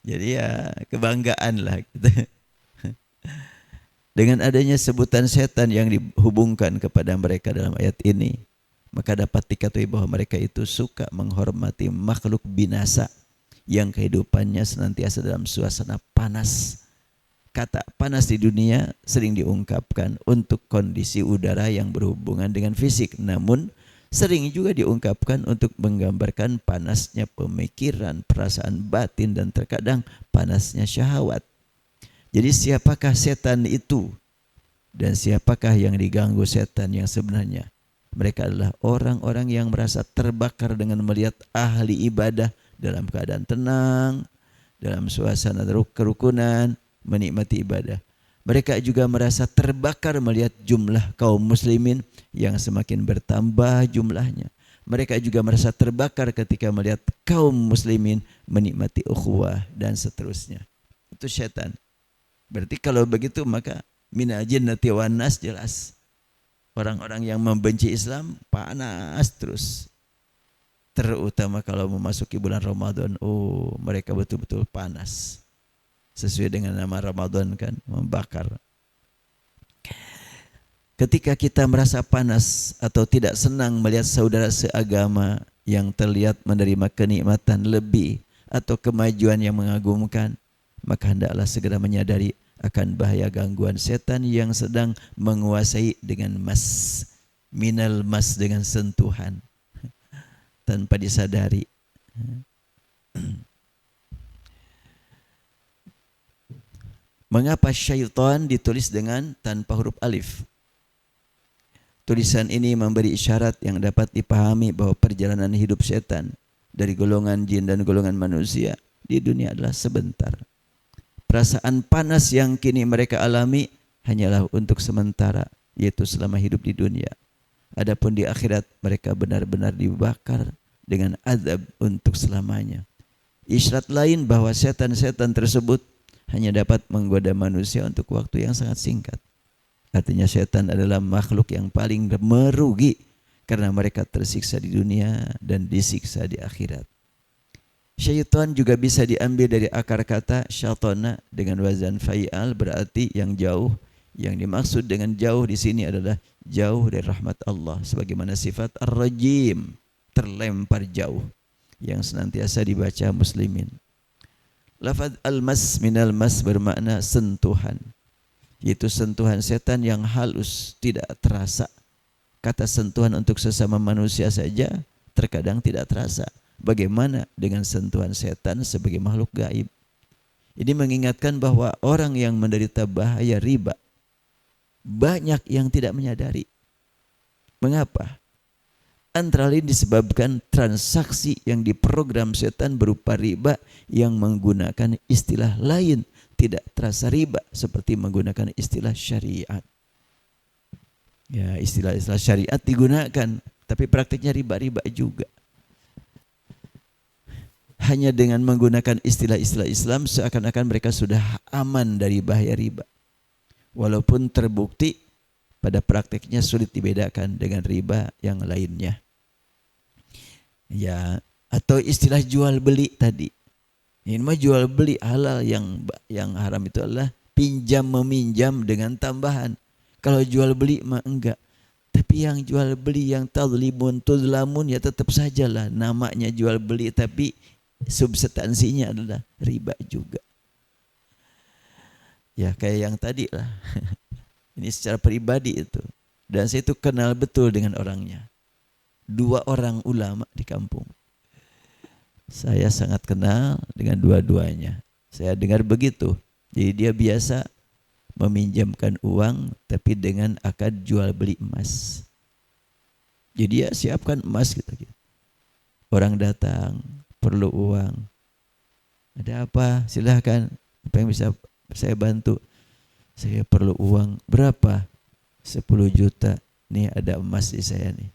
Jadi ya kebanggaan lah gitu. Dengan adanya sebutan setan yang dihubungkan kepada mereka dalam ayat ini, maka dapat diketahui bahwa mereka itu suka menghormati makhluk binasa yang kehidupannya senantiasa dalam suasana panas. Kata panas di dunia sering diungkapkan untuk kondisi udara yang berhubungan dengan fisik, namun sering juga diungkapkan untuk menggambarkan panasnya pemikiran, perasaan batin, dan terkadang panasnya syahwat. Jadi siapakah setan itu? Dan siapakah yang diganggu setan yang sebenarnya? Mereka adalah orang-orang yang merasa terbakar dengan melihat ahli ibadah dalam keadaan tenang, dalam suasana kerukunan, menikmati ibadah. Mereka juga merasa terbakar melihat jumlah kaum muslimin yang semakin bertambah jumlahnya. Mereka juga merasa terbakar ketika melihat kaum muslimin menikmati ukhuwah dan seterusnya. Itu setan. Berarti kalau begitu maka minal jinnati wan nas jelas. Orang-orang yang membenci Islam panas terus. Terutama kalau memasuki bulan Ramadan, mereka betul-betul panas. Sesuai dengan nama Ramadan kan, membakar. Ketika kita merasa panas atau tidak senang melihat saudara seagama yang terlihat menerima kenikmatan lebih atau kemajuan yang mengagumkan, maka hendaklah segera menyadari akan bahaya gangguan setan yang sedang menguasai dengan minal mas dengan sentuhan tanpa disadari. Mengapa syaitan ditulis dengan tanpa huruf alif? Tulisan ini memberi isyarat yang dapat dipahami bahwa perjalanan hidup setan dari golongan jin dan golongan manusia di dunia adalah sebentar. Perasaan panas yang kini mereka alami hanyalah untuk sementara, yaitu selama hidup di dunia. Adapun di akhirat mereka benar-benar dibakar dengan azab untuk selamanya. Isyarat lain bahwa setan-setan tersebut hanya dapat menggoda manusia untuk waktu yang sangat singkat. Artinya setan adalah makhluk yang paling merugi karena mereka tersiksa di dunia dan disiksa di akhirat. Syaitan juga bisa diambil dari akar kata syaitana dengan wazan fa'il, berarti yang jauh. Yang dimaksud dengan jauh di sini adalah jauh dari rahmat Allah, sebagaimana sifat ar-rajim, terlempar jauh, yang senantiasa dibaca muslimin. Lafaz al-mas minal mas bermakna sentuhan, yaitu sentuhan setan yang halus, tidak terasa. Kata sentuhan untuk sesama manusia saja terkadang tidak terasa. Bagaimana dengan sentuhan setan sebagai makhluk gaib? Ini mengingatkan bahwa orang yang menderita bahaya riba banyak yang tidak menyadari. Mengapa? Antara lain disebabkan transaksi yang diprogram setan berupa riba yang menggunakan istilah lain tidak terasa riba, seperti menggunakan istilah syariat. Ya, istilah-istilah syariat digunakan, tapi praktiknya riba-riba juga. Hanya dengan menggunakan istilah-istilah Islam seakan-akan mereka sudah aman dari bahaya riba. Walaupun terbukti pada praktiknya sulit dibedakan dengan riba yang lainnya. Ya, atau istilah jual beli tadi. Ini mah jual beli halal, yang haram itu adalah pinjam meminjam dengan tambahan. Kalau jual beli mah enggak. Tapi yang jual beli yang tadlimun tudlamun ya tetap sajalah namanya jual beli, tapi substansinya adalah riba juga. Ya kayak yang tadi lah. Ini secara pribadi itu. Dan saya itu kenal betul dengan orangnya. 2 orang ulama di kampung. Saya sangat kenal dengan dua-duanya. Saya dengar begitu. Jadi dia biasa meminjamkan uang tapi dengan akad jual beli emas. Jadi dia siapkan emas gitu. Orang datang perlu uang. Ada apa? Silahkan. Apa yang bisa saya bantu? Saya perlu uang. Berapa? 10 juta. Nih ada emas di saya nih.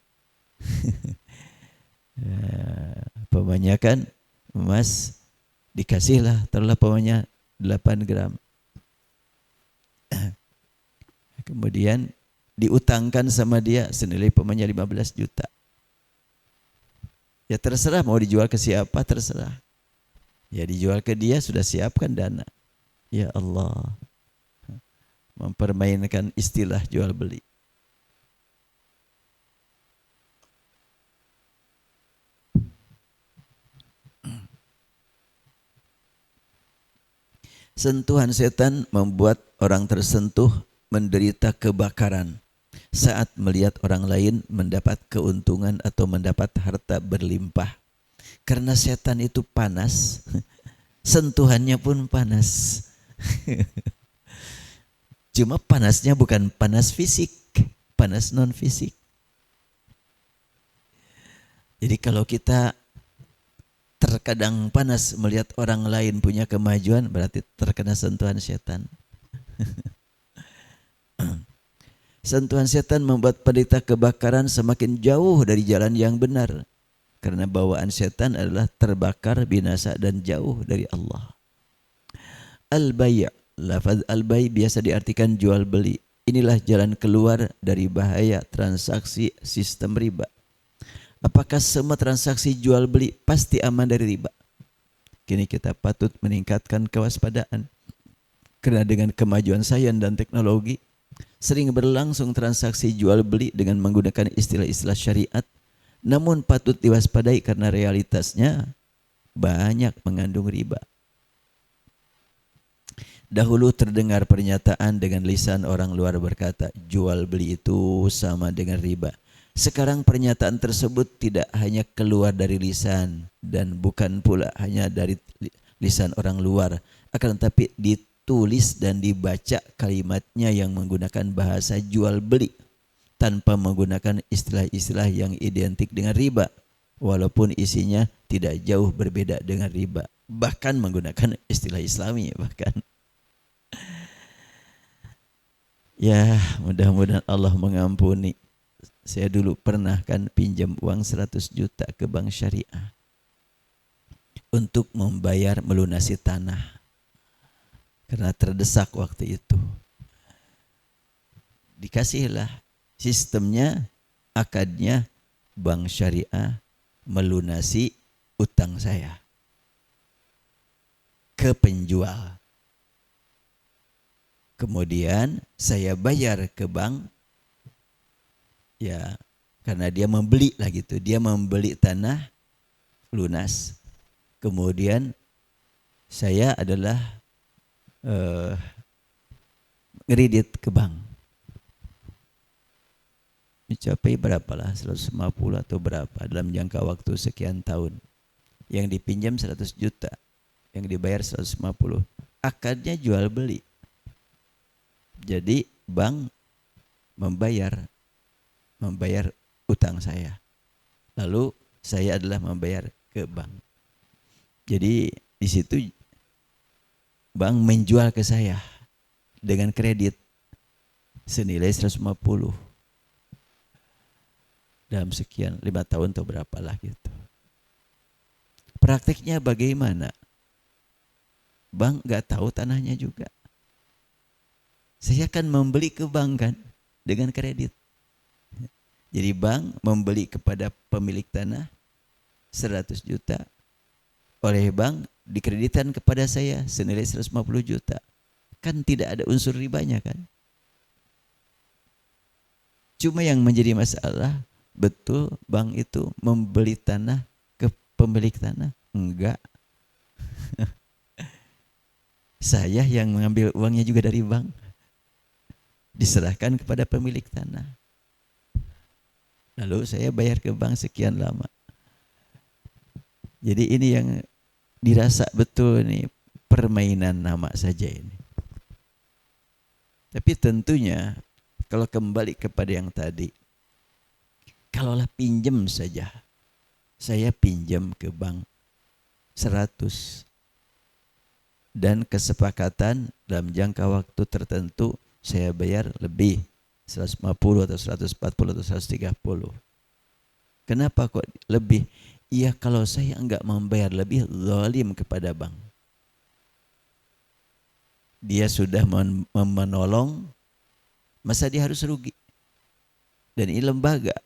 Pemanyakan emas dikasihlah, taruhlah pemanya 8 gram. Kemudian diutangkan sama dia senilai pemanya 15 juta. Ya terserah mau dijual ke siapa, terserah. Ya dijual ke dia, sudah siapkan dana. Ya Allah, mempermainkan istilah jual beli. Sentuhan setan membuat orang tersentuh menderita kebakaran saat melihat orang lain mendapat keuntungan atau mendapat harta berlimpah. Karena setan itu panas, sentuhannya pun panas. Cuma panasnya bukan panas fisik, panas non fisik. Jadi kalau kita terkadang panas melihat orang lain punya kemajuan, berarti terkena sentuhan setan. Sentuhan setan membuat penderita kebakaran semakin jauh dari jalan yang benar. Karena bawaan setan adalah terbakar, binasa dan jauh dari Allah. Al-bay', lafaz al-bay' biasa diartikan jual beli. Inilah jalan keluar dari bahaya transaksi sistem riba. Apakah semua transaksi jual beli pasti aman dari riba? Kini kita patut meningkatkan kewaspadaan. Karena dengan kemajuan sains dan teknologi, sering berlangsung transaksi jual beli dengan menggunakan istilah-istilah syariat. Namun patut diwaspadai karena realitasnya banyak mengandung riba. Dahulu terdengar pernyataan dengan lisan orang luar berkata, jual beli itu sama dengan riba. Sekarang pernyataan tersebut tidak hanya keluar dari lisan dan bukan pula hanya dari lisan orang luar, akan tetapi ditulis dan dibaca kalimatnya yang menggunakan bahasa jual beli tanpa menggunakan istilah-istilah yang identik dengan riba, walaupun isinya tidak jauh berbeda dengan riba, bahkan menggunakan istilah Islami bahkan. Ya, mudah-mudahan Allah mengampuni. Saya dulu pernah kan pinjam uang 100 juta ke bank syariah untuk membayar melunasi tanah karena terdesak waktu itu. Dikasihlah sistemnya, akadnya bank syariah melunasi utang saya ke penjual. Kemudian saya bayar ke bank, ya karena dia membeli lah gitu, dia membeli tanah lunas. Kemudian saya adalah kredit ke bank. Mencapai berapalah 150 atau berapa dalam jangka waktu sekian tahun. Yang dipinjam 100 juta, yang dibayar 150. Akadnya jual beli. Jadi bank membayar utang saya. Lalu saya adalah membayar ke bank. Jadi di situ bank menjual ke saya dengan kredit senilai 150 dalam sekian 5 tahun atau berapalah gitu. Prakteknya bagaimana? Bank gak tahu tanahnya juga. Saya akan membeli ke bank kan dengan kredit. Jadi bank membeli kepada pemilik tanah 100 juta. Oleh bank dikreditkan kepada saya senilai 150 juta. Kan tidak ada unsur ribanya kan. Cuma yang menjadi masalah, betul bank itu membeli tanah ke pemilik tanah? Enggak. Saya yang mengambil uangnya juga dari bank. Diserahkan kepada pemilik tanah. Lalu saya bayar ke bank sekian lama. Jadi ini yang dirasa betul nih, permainan nama saja ini. Tapi tentunya kalau kembali kepada yang tadi, kalaulah pinjam saja, saya pinjam ke bank 100 dan kesepakatan dalam jangka waktu tertentu saya bayar lebih 150 atau 140 atau 130. Kenapa kok lebih? Iya, kalau saya enggak membayar lebih, zalim kepada bank. Dia sudah menolong, masa dia harus rugi? Dan ini lembaga.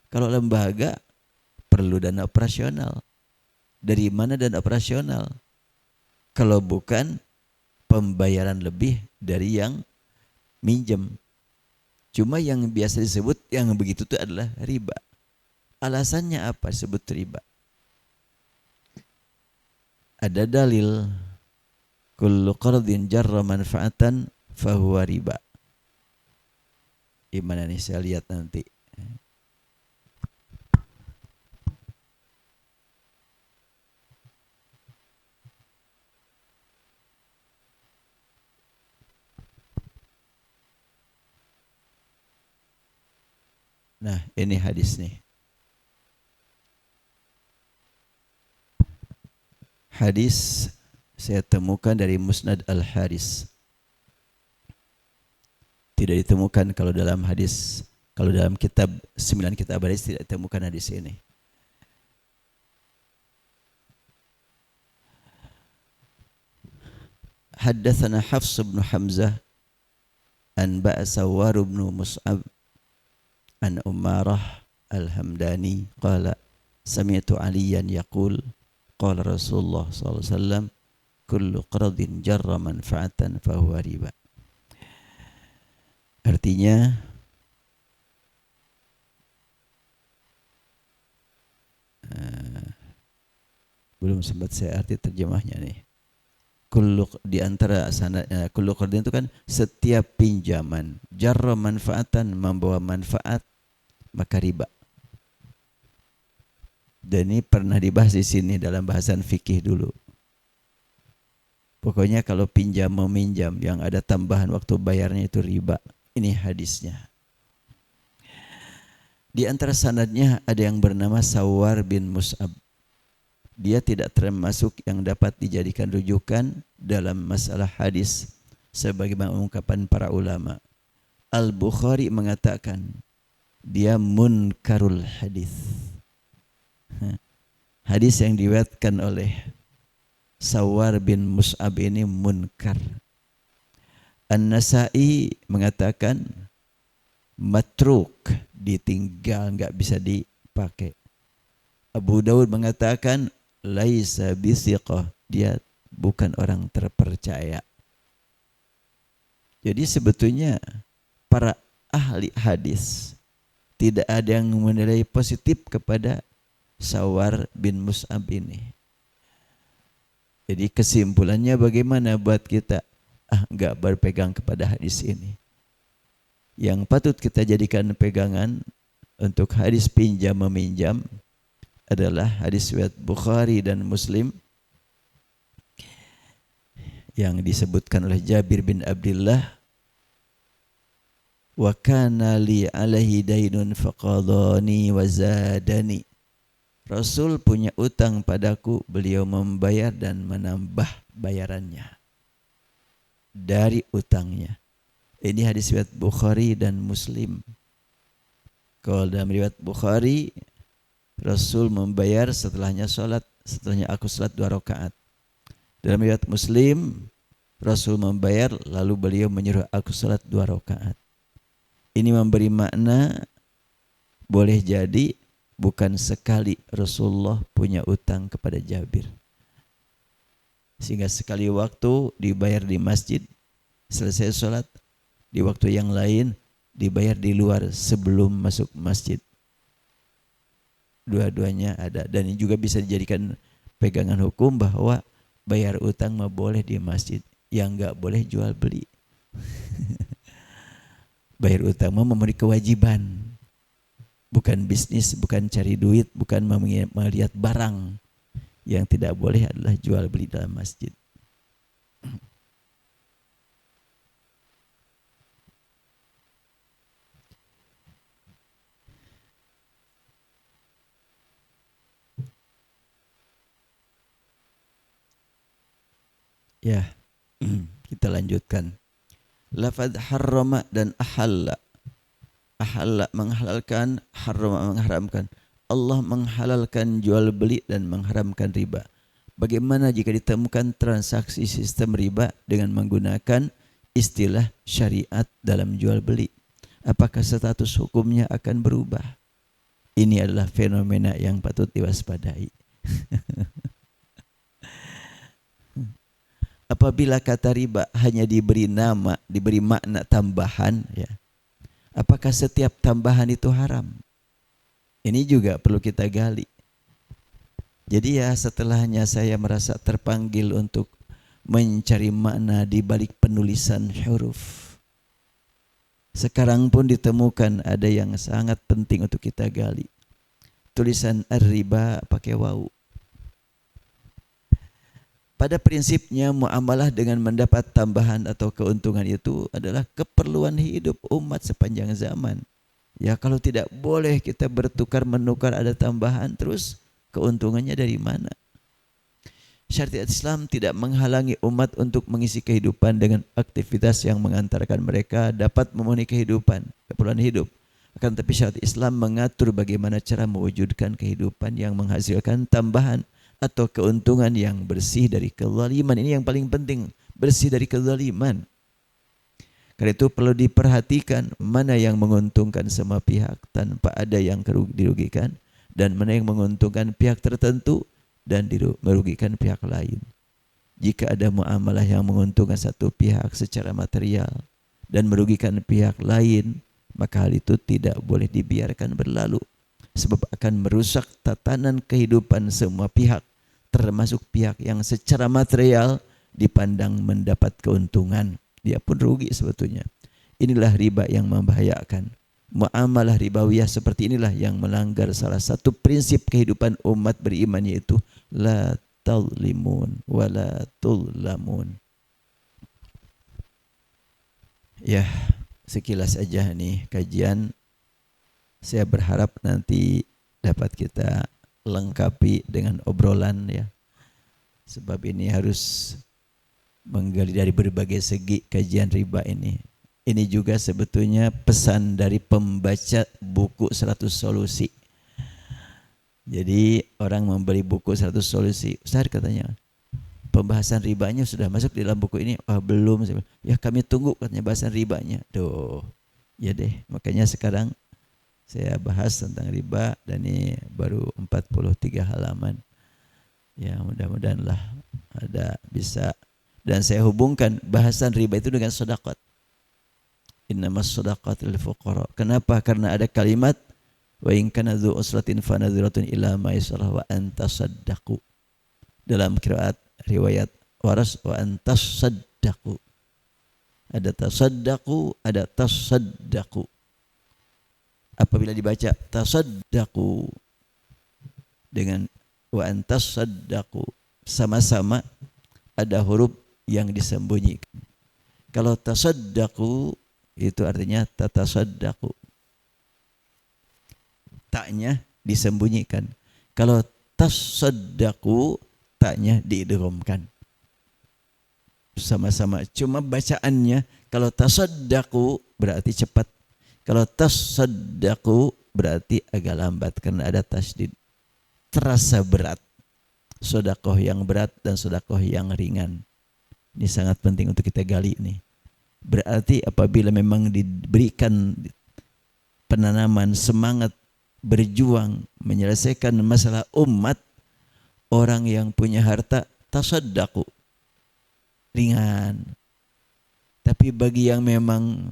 Kalau lembaga perlu dana operasional. Dari mana dana operasional? Kalau bukan pembayaran lebih dari yang minjem. Cuma yang biasa disebut yang begitu itu adalah riba. Alasannya apa sebut riba? Ada dalil, kullu qardin jarra manfaatan fahuwa riba. Gimana nih, saya lihat nanti. Nah, ini hadis nih. Hadis saya temukan dari Musnad Al-Haris. Tidak ditemukan kalau dalam hadis, kalau dalam kitab 9 kitab hadis tidak ditemukan hadis ini. Haddatsana Hafs bin Hamzah an Ba'sawar bin Mus'ab an Umarah Al-Hamdani qala sami'tu Aliyan yaqul qala Rasulullah sallallahu alaihi wasallam kullu qardin jarra manfa'atan fahuwa riba. Artinya belum sempat saya arti terjemahnya nih. Kullu di antara sanad kullu qardin itu kan setiap pinjaman jarra manfaatan membawa manfaat maka riba. Dan ini pernah dibahas di sini dalam bahasan fikih dulu. Pokoknya kalau pinjam meminjam yang ada tambahan waktu bayarnya itu riba. Ini hadisnya. Di antara sanadnya ada yang bernama Sawar bin Mus'ab. Dia tidak termasuk yang dapat dijadikan rujukan dalam masalah hadis sebagaimana ungkapan para ulama. Al-Bukhari mengatakan dia munkarul hadis. Hadis yang diriwayatkan oleh Sawar bin Mus'ab ini munkar. An-Nasa'i mengatakan matruk, ditinggal, enggak bisa dipakai. Abu Daud mengatakan laisa bisiqah, dia bukan orang terpercaya. Jadi sebetulnya para ahli hadis tidak ada yang menilai positif kepada Sawar bin Mus'ab ini. Jadi kesimpulannya bagaimana buat kita? Enggak berpegang kepada hadis ini. Yang patut kita jadikan pegangan untuk hadis pinjam meminjam adalah hadis riwayat Bukhari dan Muslim yang disebutkan oleh Jabir bin Abdullah, wa kana li alaihi dainun faqadani wa zadani. Rasul punya utang padaku, beliau membayar dan menambah bayarannya dari utangnya. Ini hadis riwayat Bukhari dan Muslim. Kalau dalam riwayat Bukhari, Rasul membayar setelahnya aku salat 2 rakaat. Dalam riwayat Muslim, Rasul membayar lalu beliau menyuruh aku salat 2 rakaat. Ini memberi makna boleh jadi bukan sekali Rasulullah punya utang kepada Jabir. Sehingga sekali waktu dibayar di masjid, selesai sholat, di waktu yang lain dibayar di luar sebelum masuk masjid. Dua-duanya ada. Dan ini juga bisa dijadikan pegangan hukum bahwa bayar utang mah boleh di masjid. Yang enggak boleh jual beli. Bayar utang mah memenuhi kewajiban. Bukan bisnis, bukan cari duit, bukan melihat barang. Yang tidak boleh adalah jual beli dalam masjid. Ya, kita lanjutkan. Lafaz harrama dan ahalla. Ahalla menghalalkan, harrama mengharamkan. Allah menghalalkan jual beli dan mengharamkan riba. Bagaimana jika ditemukan transaksi sistem riba dengan menggunakan istilah syariat dalam jual beli? Apakah status hukumnya akan berubah? Ini adalah fenomena yang patut diwaspadai. Apabila kata riba hanya diberi nama, diberi makna tambahan, ya, apakah setiap tambahan itu haram? Ini juga perlu kita gali. Jadi ya setelahnya saya merasa terpanggil untuk mencari makna di balik penulisan huruf. Sekarang pun ditemukan ada yang sangat penting untuk kita gali. Tulisan ar-riba pakai wawu. Pada prinsipnya muamalah dengan mendapat tambahan atau keuntungan itu adalah keperluan hidup umat sepanjang zaman. Ya kalau tidak boleh kita bertukar menukar, ada tambahan, terus keuntungannya dari mana? Syariat Islam tidak menghalangi umat untuk mengisi kehidupan dengan aktivitas yang mengantarkan mereka dapat memenuhi keperluan hidup. Akan tetapi syariat Islam mengatur bagaimana cara mewujudkan kehidupan yang menghasilkan tambahan atau keuntungan yang bersih dari kezaliman. Ini yang paling penting, bersih dari kezaliman. Karena itu perlu diperhatikan mana yang menguntungkan semua pihak tanpa ada yang dirugikan, dan mana yang menguntungkan pihak tertentu dan merugikan pihak lain. Jika ada muamalah yang menguntungkan satu pihak secara material dan merugikan pihak lain, maka hal itu tidak boleh dibiarkan berlalu, sebab akan merusak tatanan kehidupan semua pihak, termasuk pihak yang secara material dipandang mendapat keuntungan. Dia pun rugi sebetulnya. Inilah riba yang membahayakan. Muamalah ribawiyah seperti inilah yang melanggar salah satu prinsip kehidupan umat beriman, yaitu la tazlimun wa la tuzlamun. Ya, sekilas aja nih kajian. Saya berharap nanti dapat kita lengkapi dengan obrolan ya. Sebab ini harus menggali dari berbagai segi kajian riba ini. Ini juga sebetulnya pesan dari pembaca buku 100 solusi. Jadi orang membeli buku 100 solusi, Ustaz katanya, pembahasan ribanya sudah masuk di dalam buku ini? Oh, belum. Ya kami tunggu katanya bahasan ribanya. Duh, ya deh. Makanya sekarang saya bahas tentang riba dan ini baru 43 halaman. Ya mudah-mudahan lah ada bisa. Dan saya hubungkan bahasan riba itu dengan sedekah. Innamas shadaqatul fuqara. Kenapa? Karena ada kalimat wa in kana dzu usratin fa nadhiratun ila maisarah wa antasaddaqu. Dalam qiraat riwayat Waras wa antasaddaqu. Ada tasaddaqu, ada tasaddaqu. Apabila dibaca tasaddaqu dengan wa antasaddaqu, sama-sama ada huruf yang disembunyikan. Kalau tasaddaqu itu artinya tatasaddaqu, taknya disembunyikan. Kalau tasaddaqu, taknya diidghamkan. Sama-sama, cuma bacaannya kalau tasaddaqu berarti cepat, kalau tasaddaqu berarti agak lambat karena ada tasydid. Terasa berat. Sedekah yang berat dan sedekah yang ringan. Ini sangat penting untuk kita gali nih. Berarti apabila memang diberikan penanaman semangat berjuang menyelesaikan masalah umat, orang yang punya harta tasaddaqu, ringan. Tapi bagi yang memang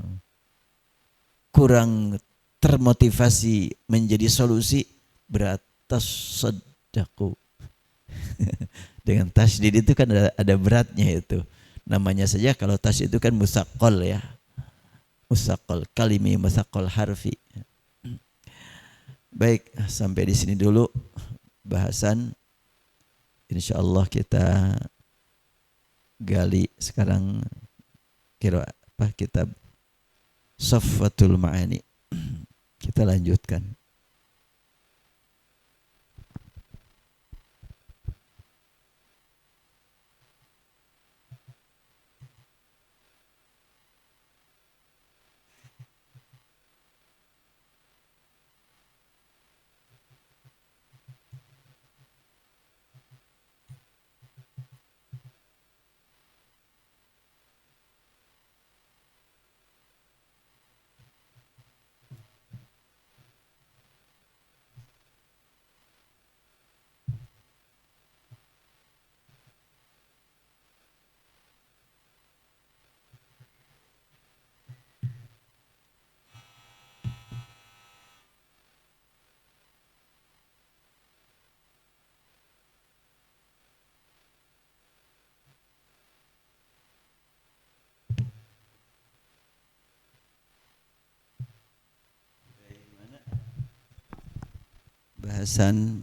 kurang termotivasi menjadi solusi, berat, tasaddaqu. Dengan tasydid itu kan ada beratnya itu. Namanya saja kalau tas itu kan musaqqal ya. Musaqqal kalimi, musaqqal harfi. Baik, sampai di sini dulu bahasan. Insyaallah kita gali sekarang kitab Safwatul Ma'ani. Kita lanjutkan.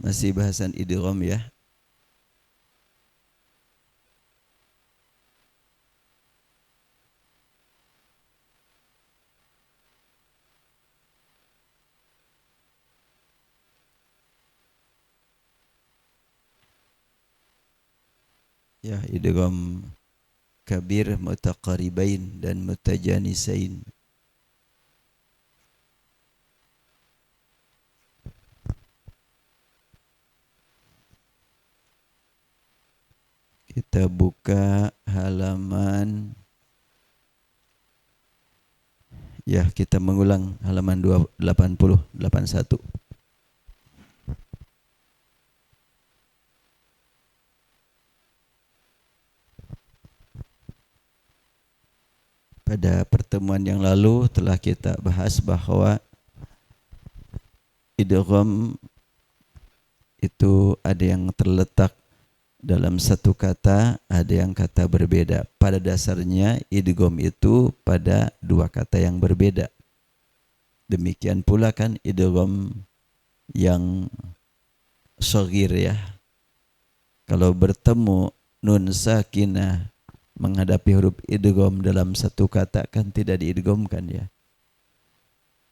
Masih bahasan idgham ya. Ya, idgham kabir, mutaqaribain dan mutajanisain. Kita buka halaman, ya kita mengulang halaman 81. Pada pertemuan yang lalu telah kita bahas bahwa idgham itu ada yang terletak dalam satu kata, ada yang kata berbeda. Pada dasarnya idgham itu pada dua kata yang berbeda. Demikian pula kan idgham yang shaghir ya. Kalau bertemu nun sakinah menghadapi huruf idgham dalam satu kata kan tidak diidghamkan ya.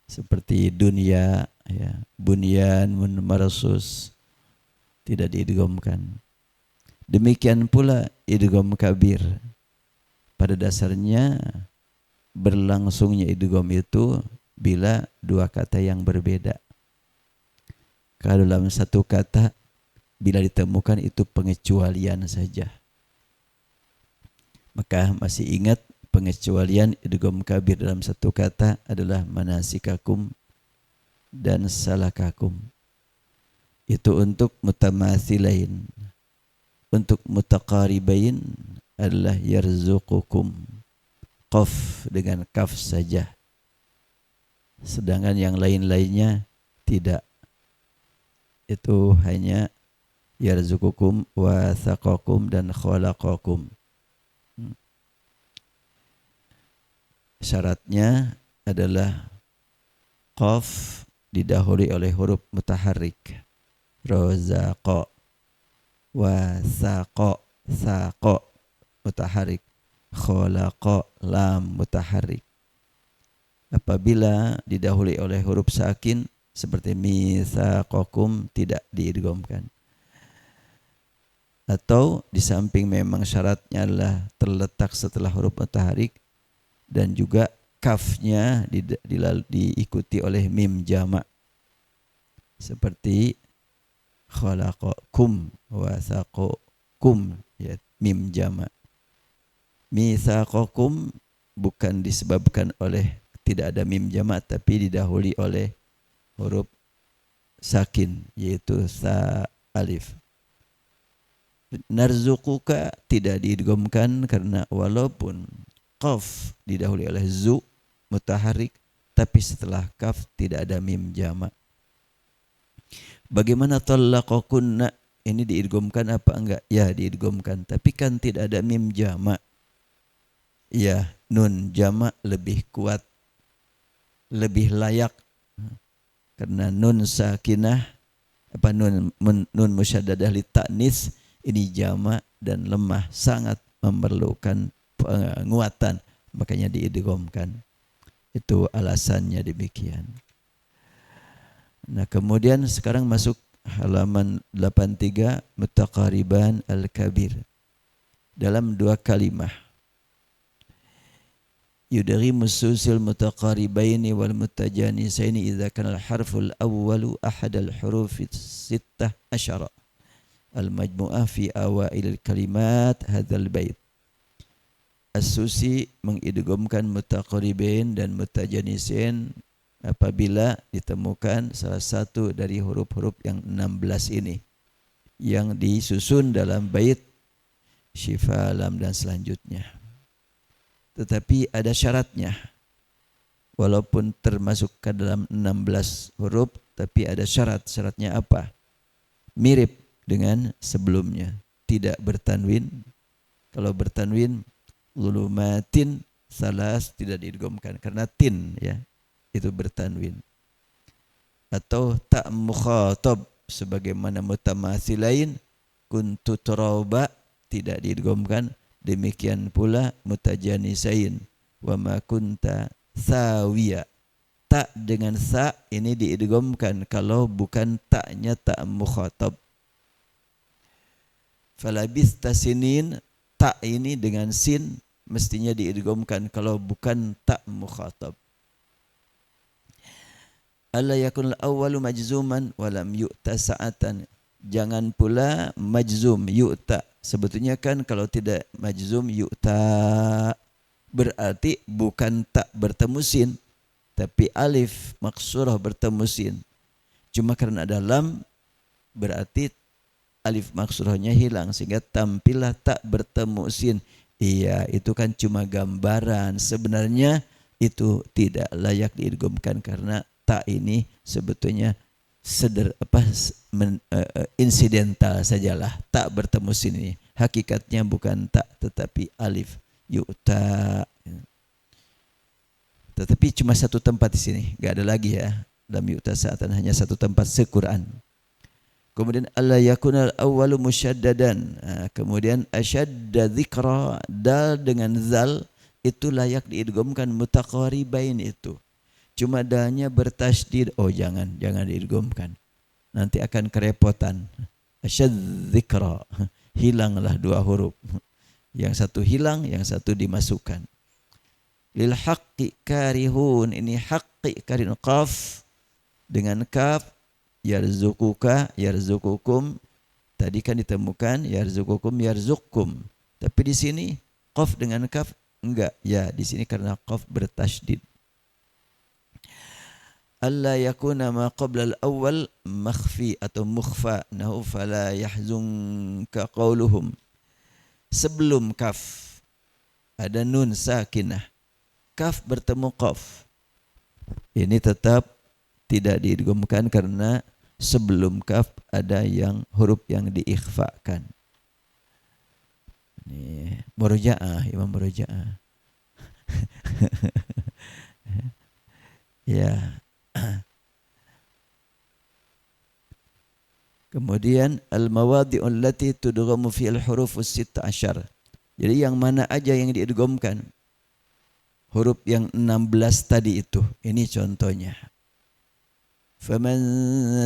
Seperti dunia ya, bunyan, marsus tidak diidghamkan. Demikian pula idgham kabir. Pada dasarnya berlangsungnya idgham itu bila dua kata yang berbeda. Kalau dalam satu kata bila ditemukan itu pengecualian saja. Maka masih ingat pengecualian idgham kabir dalam satu kata adalah manasikakum dan salakakum. Itu untuk mutamathilain. Untuk mutaqaribain adalah yarzuqukum. Qaf dengan kaf saja. Sedangkan yang lain-lainnya tidak. Itu hanya yarzuqukum wa thaqakum dan khalaqakum. Syaratnya adalah qaf didahului oleh huruf mutaharrik. Razaqa, wasaqa, saqa mutaharrik, khalaqa lam mutaharrik. Apabila didahului oleh huruf sakin seperti mitsaqakum tidak diidghamkan. Atau di samping memang syaratnya adalah terletak setelah huruf mutaharrik dan juga kafnya diikuti oleh mim jamak seperti khalaqakum wasaqakum ya, mim jamak. Mitsaqakum bukan disebabkan oleh tidak ada mim jamak tapi didahului oleh huruf sakin yaitu sa alif. Narzuquka tidak diidghamkan karena walaupun qaf didahului oleh zu mutaharrik tapi setelah kaf tidak ada mim jamak. Bagaimana talaqakunna ini diidghamkan apa enggak? Ya diidghamkan tapi kan tidak ada mim jamak. Ya nun jamak lebih kuat, lebih layak karena nun sakinah apa nun musyaddadah li ta'nis ini jamak dan lemah sangat memerlukan penguatan makanya diidghamkan. Itu alasannya demikian. Nah, kemudian sekarang masuk halaman 83 mutaqariban al-kabir. Dalam dua kalimah. Yudghimu susil mutaqaribaini wal mutajanisaini idza kana al-harful awwalu ahad al-huruf 16 al-majmu'ah fi awail al-kalimat hadzal bait. As-Susi mengidghamkan mutaqaribain dan mutajanisain apabila ditemukan salah satu dari huruf-huruf yang 16 ini yang disusun dalam bait syifa lam dan selanjutnya. Tetapi ada syaratnya. Walaupun termasuk ke dalam 16 huruf tapi ada syarat. Syaratnya apa? Mirip dengan sebelumnya. Tidak bertanwin. Kalau bertanwin lulumatin salas tidak diidghamkan karena tin ya. Itu bertanwin. Atau tak mukhatab sebagaimana mutamathilain kuntu turaba tidak diidghamkan. Demikian pula mutajanisain wa ma kunta sawiya. Tak dengan sa ini diidghamkan kalau bukan taknya tak mukhatab. Falabista sinin ta ini dengan sin mestinya diidghamkan kalau bukan ta mukhatab. Alla yakunul awwalu majzuman walam yu'ta sa'atan. Jangan pula majzum yu'ta. Sebetulnya kan kalau tidak majzum yu'ta berarti bukan tak bertemu sin tapi alif maksurah bertemu sin. Cuma karena ada lam berarti alif maksurahnya hilang sehingga tampillah tak bertemu sin. Iya, itu kan cuma gambaran. Sebenarnya itu tidak layak diidghamkan karena tak ini sebetulnya insidental sajalah. Tak bertemu sini. Hakikatnya bukan tak tetapi alif yu'ta. Tetapi cuma satu tempat di sini, enggak ada lagi ya. Lam yu'ta sa'atan, hanya satu tempat se-Quran. Kemudian alla yakunal awwalu musyaddadan. Kemudian asyadda dzikra, dal dengan zal itu layak diidghamkan mutaqaribain itu. Cuma dalnya bertasydid, oh jangan diidghamkan. Nanti akan kerepotan. Asyadda dzikra, hilanglah dua huruf. Yang satu hilang, yang satu dimasukkan. Lil haqqi karihun, ini haqqi karihun qaf dengan kaf, yarzuquka yarzuqukum. Tadi kan ditemukan yarzuqukum yarzuqkum. Tapi di sini qaf dengan kaf enggak. Ya, di sini karena qaf bertasydid. Alla yakuna ma qabla al-awwal makhfi atau mukhfa nahu fala yahzunka qawluhum. Sebelum kaf ada nun sakinah, kaf bertemu qaf, ini tetap tidak diidghamkan karena sebelum kaf ada yang huruf yang diikhfakan. Ini murojaah, imam murojaah. Ya. Kemudian al-mawadi'u allati tudghamu fi al-hurufus 16. Jadi yang mana aja yang diidghamkan? Huruf yang 16 tadi itu. Ini contohnya. Faman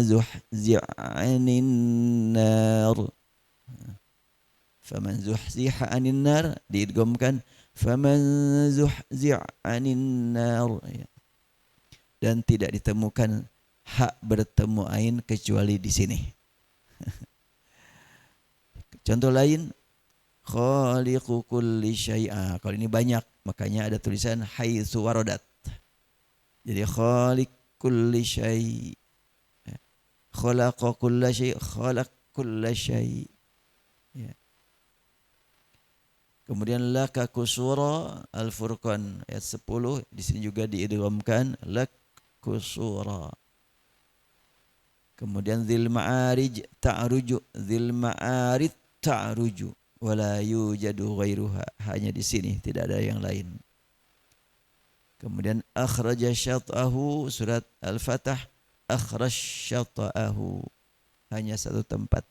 zuhzi'a 'anil nar. Faman zuhzi'a 'anil nar diidghamkan faman zuhzi'a 'anil nar. Dan tidak ditemukan hak bertemu ain kecuali di sini. Contoh lain, khaliqu kulli syai'a. Kalau ini banyak, makanya ada tulisan haitsu waradat. Jadi khaliq kulli syai', khalaqa kulla syai', khalaq kulla syai'. Ya. Kemudian laka kusura Al-Furqan ayat 10, di sini juga diidghamkan lak kusura. Kemudian dzil ma'arij ta'ruju, dzil ma'arid ta'ruju wala yujadu ghairuha, hanya di sini tidak ada yang lain. Kemudian akhraja syat'ahu, surat Al-Fatah, akhraj syat'ahu, hanya satu tempat.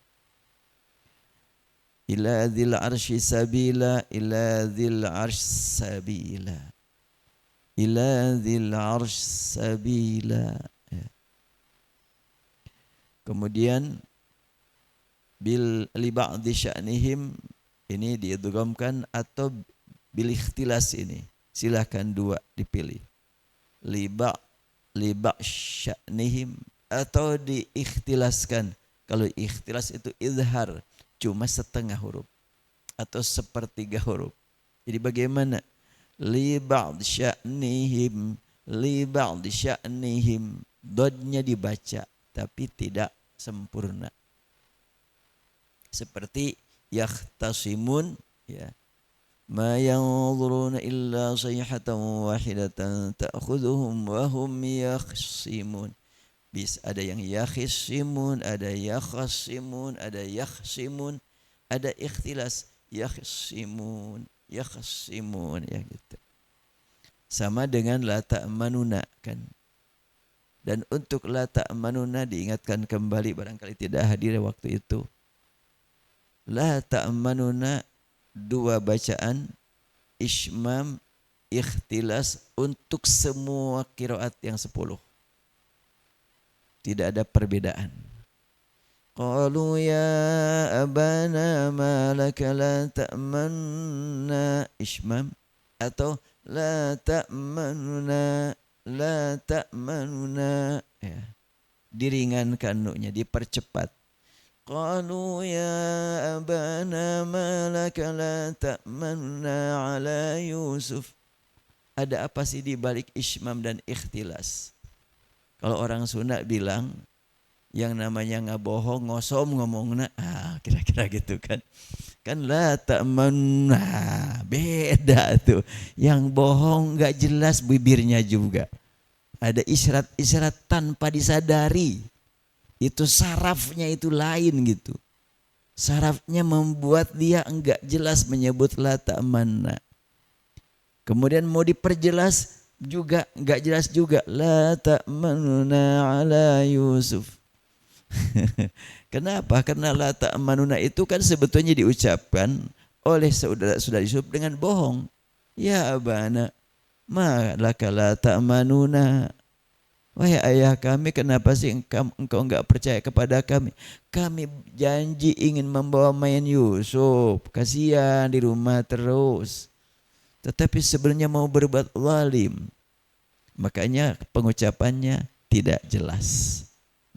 Ila dzil arsy sabila, ila dzil arsy sabila, ila dzil arsy sabila. Kemudian bil li ba'dhi sya'nihim, ini diidghamkan atau bil ikhtilas, ini silakan dua dipilih. Li ba' sya'nihim atau diikhtilaskan. Kalau ikhtilas itu izhar, cuma setengah huruf atau sepertiga huruf. Jadi bagaimana? Li ba'd sya'nihim, li ba'd sya'nihim, dodnya dibaca tapi tidak sempurna. Seperti yahtasimun, ya. Ma yanzuruna illa sayhatan wahidatan ta'khudhuhum wa hum yakhsimun. Bis ada yang yakhsimun, ada yakhsimun, ada yakhsimun, ada ikhtilas yakhsimun, yakhsimun, ya gitu. Sama dengan la ta'manuna kan. Dan untuk la ta'manuna diingatkan kembali barangkali tidak hadir waktu itu. La ta'manuna dua bacaan, ismam, ikhtilas untuk semua qiraat yang 10. Tidak ada perbedaan. Qalu ya abana ma laka la ta'manna Ishmam atau la ta'manuna ya. Diringankan nu'nya, dipercepat. Qalu ya abana ma laka la ta'manna ala Yusuf. Ada apa sih di balik Ishmam dan ikhtilas? Kalau orang Sunda bilang yang namanya ngabohong ngosom ngomongna, kira-kira gitu kan. Kan la ta'manna, beda tuh. Yang bohong enggak jelas bibirnya juga. Ada isyarat-isyarat tanpa disadari. Itu sarafnya itu lain gitu. Sarafnya membuat dia enggak jelas menyebut la ta'manna. Kemudian mau diperjelas juga enggak jelas juga. La ta'manuna ala Yusuf. Kenapa? Karena la ta'manuna itu kan sebetulnya diucapkan oleh saudara-saudara Yusuf dengan bohong. Ya abana, ma laka la ta'manuna. Wahai ayah kami, kenapa sih engkau enggak percaya kepada kami? Kami janji ingin membawa main Yusuf. Kasihan di rumah terus. Tetapi sebenarnya mau berbuat zalim. Makanya pengucapannya tidak jelas.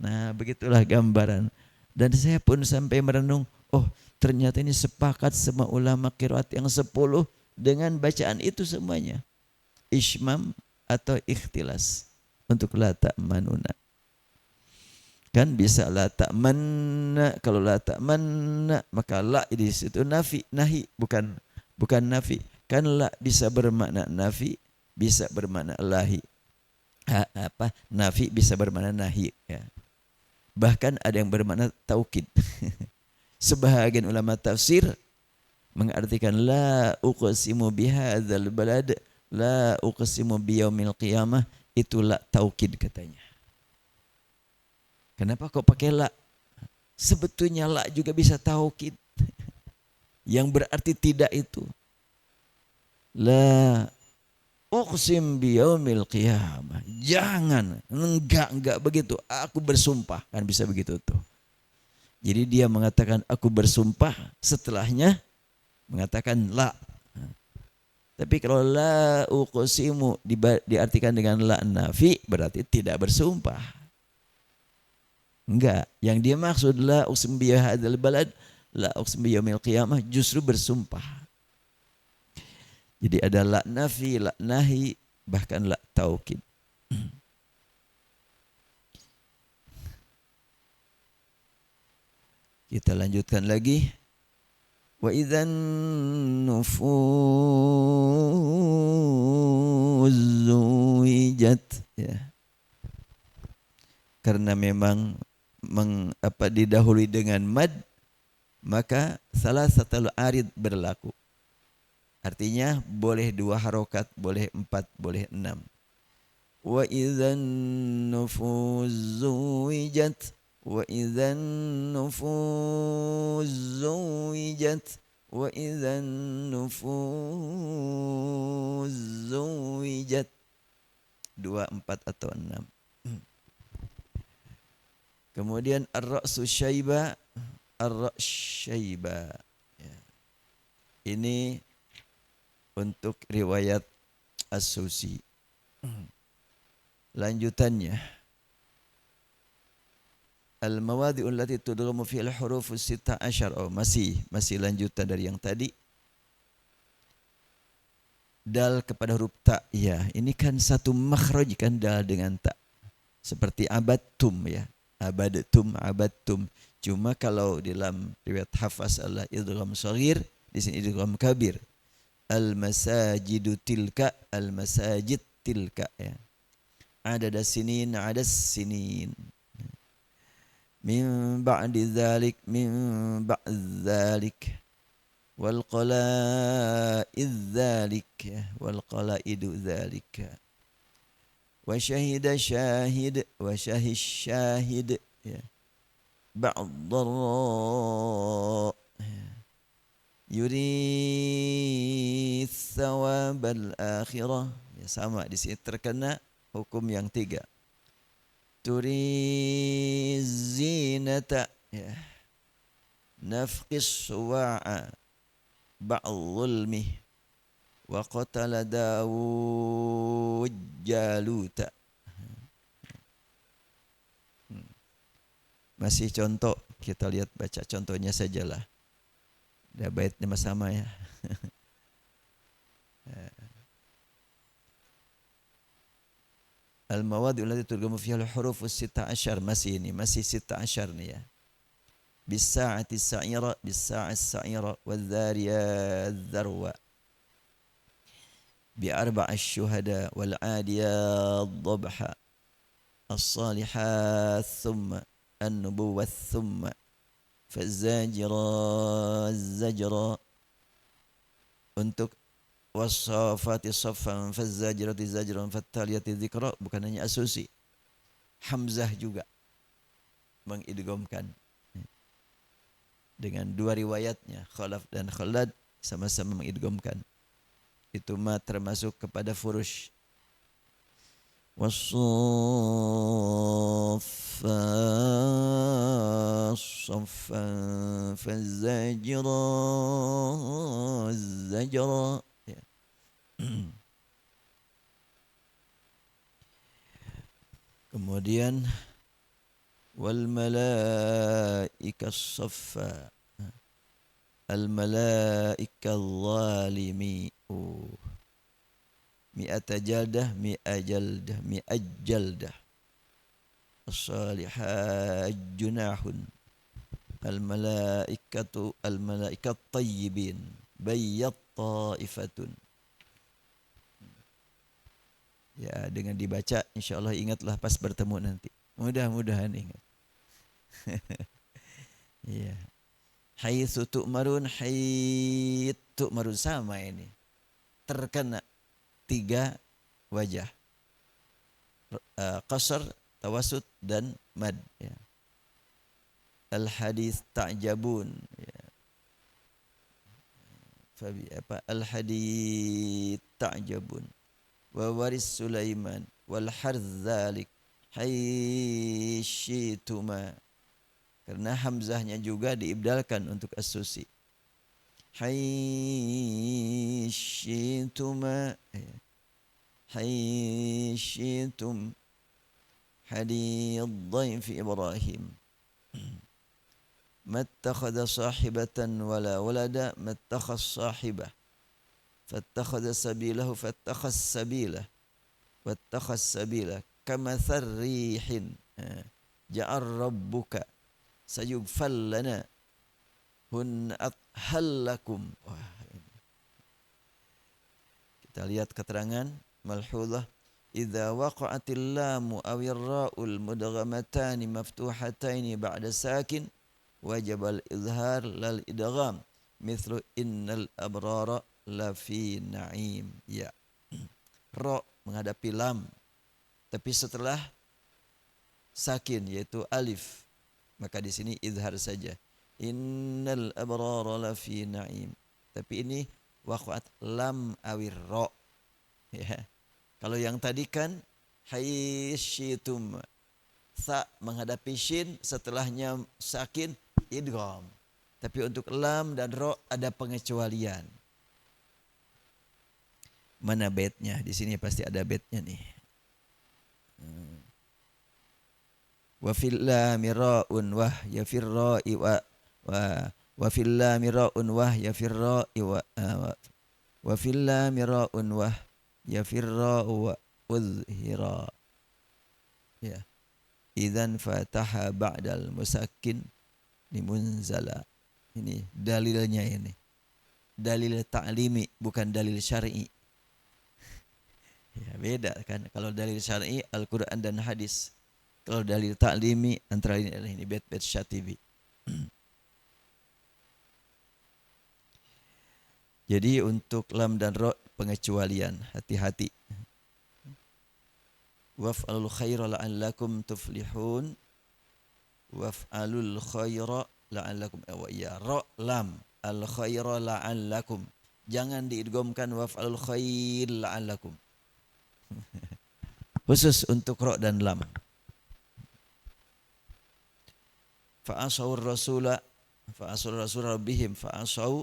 Nah, begitulah gambaran. Dan saya pun sampai merenung, oh ternyata ini sepakat semua ulama qiraat yang 10 dengan bacaan itu semuanya. Ishmam atau ikhtilas untuk la ta'manuna. Kan bisa la ta'manna, kalau la ta'manna maka la di situ nafi, nahi, bukan nafi. Kan la bisa bermakna nafi, bisa bermakna lahi. Nafi bisa bermakna nahi ya. Bahkan ada yang bermakna taukid. Sebahagian ulama tafsir mengartikan la uqsimu bihadzal balad, la uqsimu biyaumil qiyamah, itu la taukid katanya. Kenapa kok pakai la? Sebetulnya la juga bisa taukid. Yang berarti tidak itu. La uqsim biyaumil qiyamah. Jangan, enggak begitu. Aku bersumpah, kan bisa begitu tuh. Jadi dia mengatakan aku bersumpah, setelahnya mengatakan la. Tapi kalau la uqsimu diartikan dengan la nafi, berarti tidak bersumpah. Enggak, yang dia maksud la uqsim bi hadzal balad, la uqsim biyaumil qiyamah, justru bersumpah. Jadi ada la nafi, la nahi, bahkan la taukid. Kita lanjutkan lagi. Wa idzan nufuz zuwijat, ya. Karena memang didahului dengan mad, maka salah satu arid berlaku. Artinya boleh 2 harokat, boleh 4, boleh 6. Wa idzan nufuz zuwijat, wa idzan nufuz zuwijat, wa idzan nufuz zuwijat. 2, 4 atau 6. Kemudian ar-ra'su syaiba, ar-ra's syaiba. Ya. Ini untuk riwayat As-Susi. Lanjutannya, al-mawadi'ul lati tudghamu fi al-huruf as-16. Masih lanjutan dari yang tadi. Dal kepada huruf ta, ya. Ini kan satu makhraj kan, dal dengan ta. Seperti abadtum, ya. Abadtum. Cuma kalau dalam riwayat Hafs Allah idgham shaghir, di sini idgham kabir. Al-masajidu tilka, al-masajid tilka, ya. Adas sinin min ba'di dzalik wal qala'id dzalik wal qala'idu dzalika wa syahida syahid wa syahid ya ba'dharra yuri thawabal akhirah, ya, sama di sini terkena hukum yang 3. Turi zinata Ya. Nafqis suwa'a ba'dhulmi wa qatala Dawud Jaluta. Masih contoh, kita lihat baca contohnya sajalah. Dah baitnya sama ya. Al-mawadi allati turgamu fiha al-huruf as-sitta asyar, masih ini, masih sitta asyar nih ya. Bis-sa'ati as-sa'ira, bis-sa'a as-sa'ira, wadh-dhariyat dharwa. Bi-arba'a asy-syuhada wal-'adiyat dhabha. As-salihat thumma an-nubuwwat thumma faz-zajira az-zajra. Untuk wasafati saffan faz-zajirati zajran fattaliyati dzikra, bukan hanya asusi, Hamzah juga mengidghamkan dengan dua riwayatnya, Khalaf dan Khalad sama-sama mengidghamkan. Itu mah termasuk kepada furush. Was-saffat saffan faz-zajira zajra. Kemudian wal malaika saffa, al malaika zalimi, mi'ata jaldah, mi'at jaldah. As-salihat junahun, al malaikat tayyibin bayyat ta'ifatun. Ya, dengan dibaca insyaallah ingatlah pas bertemu nanti. Mudah-mudahan ingat. Ya. Haitsu tu'marun, hait tu'marun, sama ini. Terkena tiga wajah. Qasr, tawasud dan mad ya. Al hadis ta'jabun ya. Fabi apa al hadis ta'jabun. Wa waris Sulaiman wal hardzalik haishituma, karena hamzahnya juga diibdalkan untuk as-susi. Haishituma, haishitum hadiyad dhayf Ibrahim. Mattakhadha sahibatan wala walada, mattakhadha sahibah. Fattakhadha sabilahu fattakhadha sabilah wattakhadha sabilah kamathar rihin ja'ar rabbuka sayughfal lana hun athallakum. Kita lihat keterangan malhudhah. Idza waqa'atil lamu awir ra'ul mudghamatani maftuhataini ba'da sakin wajibal izhar lal idgham mithlu innal abrara lafi na'im. Ya. Ra menghadapi lam, tapi setelah sakin yaitu alif, maka di sini izhar saja. Innal abrara lafi na'im. Tapi ini waqa'at lam awir ra. Ya. Kalau yang tadi kan haisyitum, sa menghadapi shin, setelahnya sakin idgham. Tapi untuk lam dan ra ada pengecualian. Mana baitnya? Di sini pasti ada baitnya nih. Wa fil lam ra'un wah ya fir ra'i wa fil lam ra'un wah ya fir ra'i wa fil lam ra'un wah ya fir ra'u wa uzhira. Ya. Idzan fataha ba'dal musakkin limunzala. Ini dalilnya ini. Dalil ta'limi, bukan dalil syar'i. Ya, beda kan. Kalau dalil syar'i Al-Quran dan hadis. Kalau dalil ta'limi antara ini adalah ini bait-bait Syatibi. Jadi untuk lam dan ra pengecualian, hati-hati. Waf'alul khaira la'allakum tuflihun. Waf'alul khaira la'allakum ra lam al khaira la'allakum. Jangan diidghamkan waf'alul khair la'allakum. Khusus untuk ra dan lam. Fa'asau rasula fa'asau rasul rabbihim fa'asau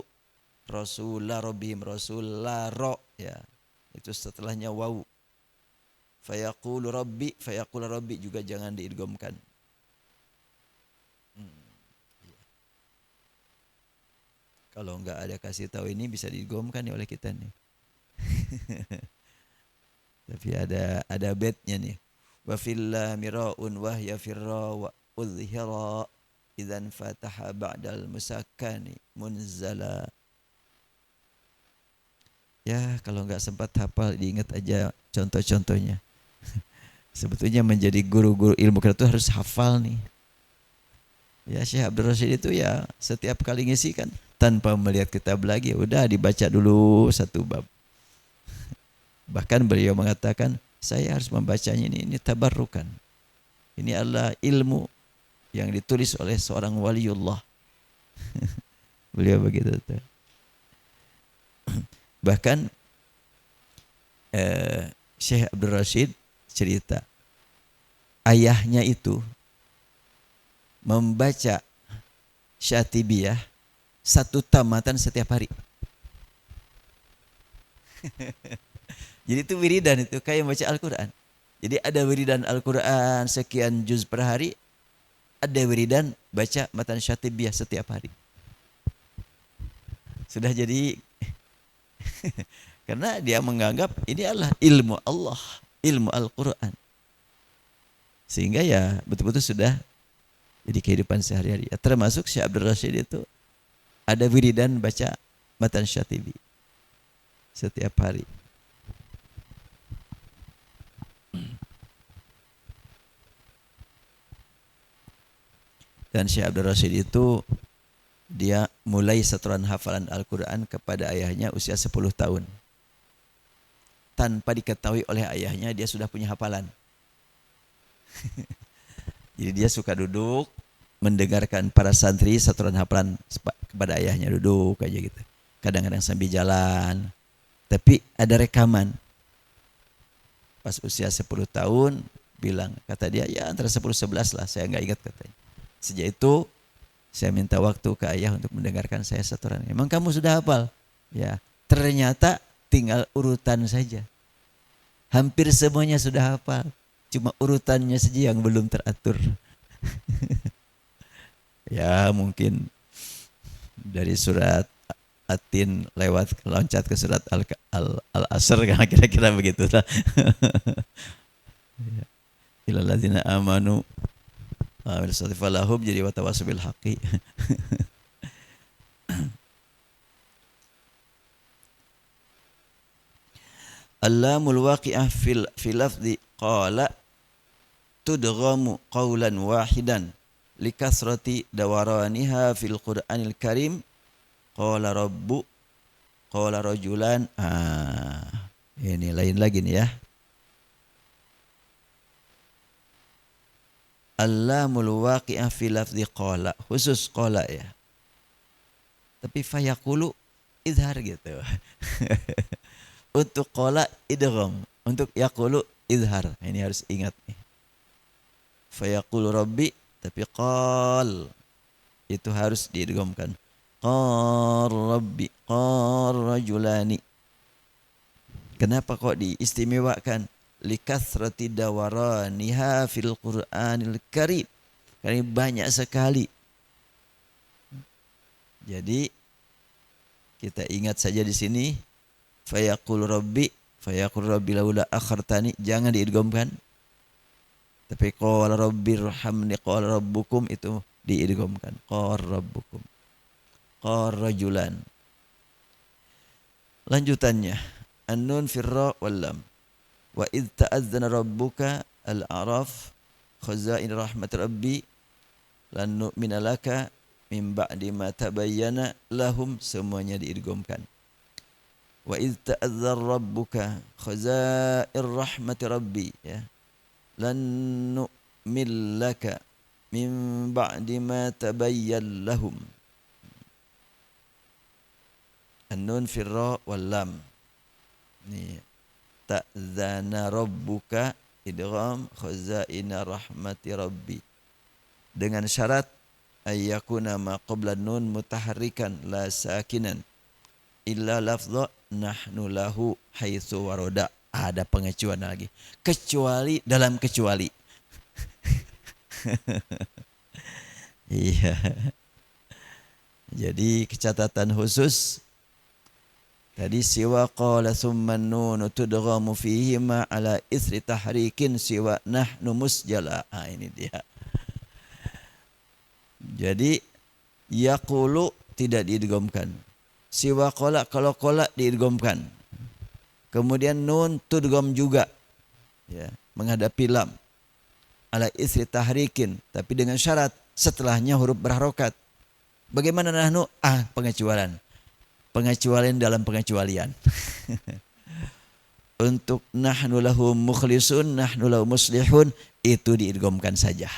rasula rabbihim rasularo ya. Itu setelahnya waw. Fayaqulu rabbi juga jangan diidghamkan. Kalau enggak ada kasih tahu ini bisa diidghamkan ya oleh kita nih. Tapi ada bednya nih. Wa fillah miraun wa ya firra wa udhira idzan fataha ba'dal musakkani munzala. Ya, kalau enggak sempat hafal diingat aja contoh-contohnya. Sebetulnya menjadi guru-guru ilmu kita itu harus hafal nih. Ya, Syekh Abdul Rashid itu ya setiap kali ngisi kan tanpa melihat kitab lagi, udah dibaca dulu satu bab. Bahkan beliau mengatakan, saya harus membacanya ini tabarrukan. Ini adalah ilmu yang ditulis oleh seorang waliullah. Beliau begitu. Bahkan Syekh Abdul Rashid cerita, ayahnya itu membaca Syatibiyah satu tamatan setiap hari. Jadi itu wiridan, itu kayak baca Al-Quran. Jadi ada wiridan Al-Quran sekian juz per hari, ada wiridan baca matan Syatibiyah setiap hari. Sudah jadi karena dia menganggap ini adalah ilmu Allah, ilmu Al-Quran. Sehingga ya betul-betul sudah jadi kehidupan sehari-hari. Ya, termasuk Syekh Abdul Rashid itu ada wiridan baca matan Syatibi setiap hari. Dan Syekh Abdul Rashid itu dia mulai setoran hafalan Al-Quran kepada ayahnya usia 10 tahun. Tanpa diketahui oleh ayahnya dia sudah punya hafalan. Jadi dia suka duduk mendengarkan para santri setoran hafalan kepada ayahnya, duduk aja gitu. Kadang-kadang sambil jalan. Tapi ada rekaman. Pas usia 10 tahun bilang, kata dia ya antara 10-11 lah, saya enggak ingat katanya. Sejak itu saya minta waktu ke ayah untuk mendengarkan saya setoran. Emang kamu sudah hafal? Ya, ternyata tinggal urutan saja. Hampir semuanya sudah hafal. Cuma urutannya saja yang belum teratur. Ya mungkin dari surat Atin loncat ke surat Al-Asr kan kira-kira begitu lah. Ilal ladzina amanu falahum jadi watawasau bil haqqi. Allamul waqi'ah fil lafzi qala tudghamu qawlan wahidan likasrati dawaraniha fil Qur'anil Karim qala rabbu qala rajulan. Ini lain lagi nih ya. Allamul waqi'ah fi lafzi qala, khusus qala ya. Tapi fayaqulu idhar gitu. Untuk qala idgham, untuk yaqulu idhar. Ini harus ingat nih. Fayaqulu rabbi, tapi qal itu harus diidghamkan. Qar rabbi, qar rajulani. Kenapa kok diistimewakan? Likathrati dawaraniha fil Qur'anil Karim. Karena banyak sekali. Jadi kita ingat saja di sini fayaqul rabbi laula akhartani, jangan diidghamkan. Tapi qala rabbirhamni qala rabbukum itu diidghamkan. Qala rabbukum. Qala rajulan. Lanjutannya an-nun firra wal lam. Wa idh ta'adzana rabbuka al-a'raf khazain rahmat rabbi lan nu'mina laka min ba'di ma tabayyana lahum, semuanya diidghamkan. Wa idh ta'adzana rabbuka khazain rahmat rabbi ya lan nu'min laka min ba'di ma tabayyana lahum. An-nun firra wal lam. Nih ta'zana rabbuka idgham khazaina rahmati rabbi, dengan syarat ayyakuna ma qabla nun mutaharrikan la sakinan illa lafdha nahnu lahu haitsu waroda. Ada pengecualian lagi. Kecuali dalam kecuali. Iya. Jadi catatan khusus tadi siwa qala thumma nun tudghamu fihi ma ala isri tahrikin siwa nahnu musjala. Ini dia. Jadi yaqulu tidak diidghamkan. Siwa qala kalau qala diidghamkan. Kemudian nun tudgham juga. Ya, menghadapi lam. Ala isri tahrikin, tapi dengan syarat setelahnya huruf berharokat. Bagaimana nahnu? Pengecualian. Pengecualian dalam pengecualian. Untuk nahnu lahu mukhlisun, nahnu lahu muslihun, itu diidghamkan saja.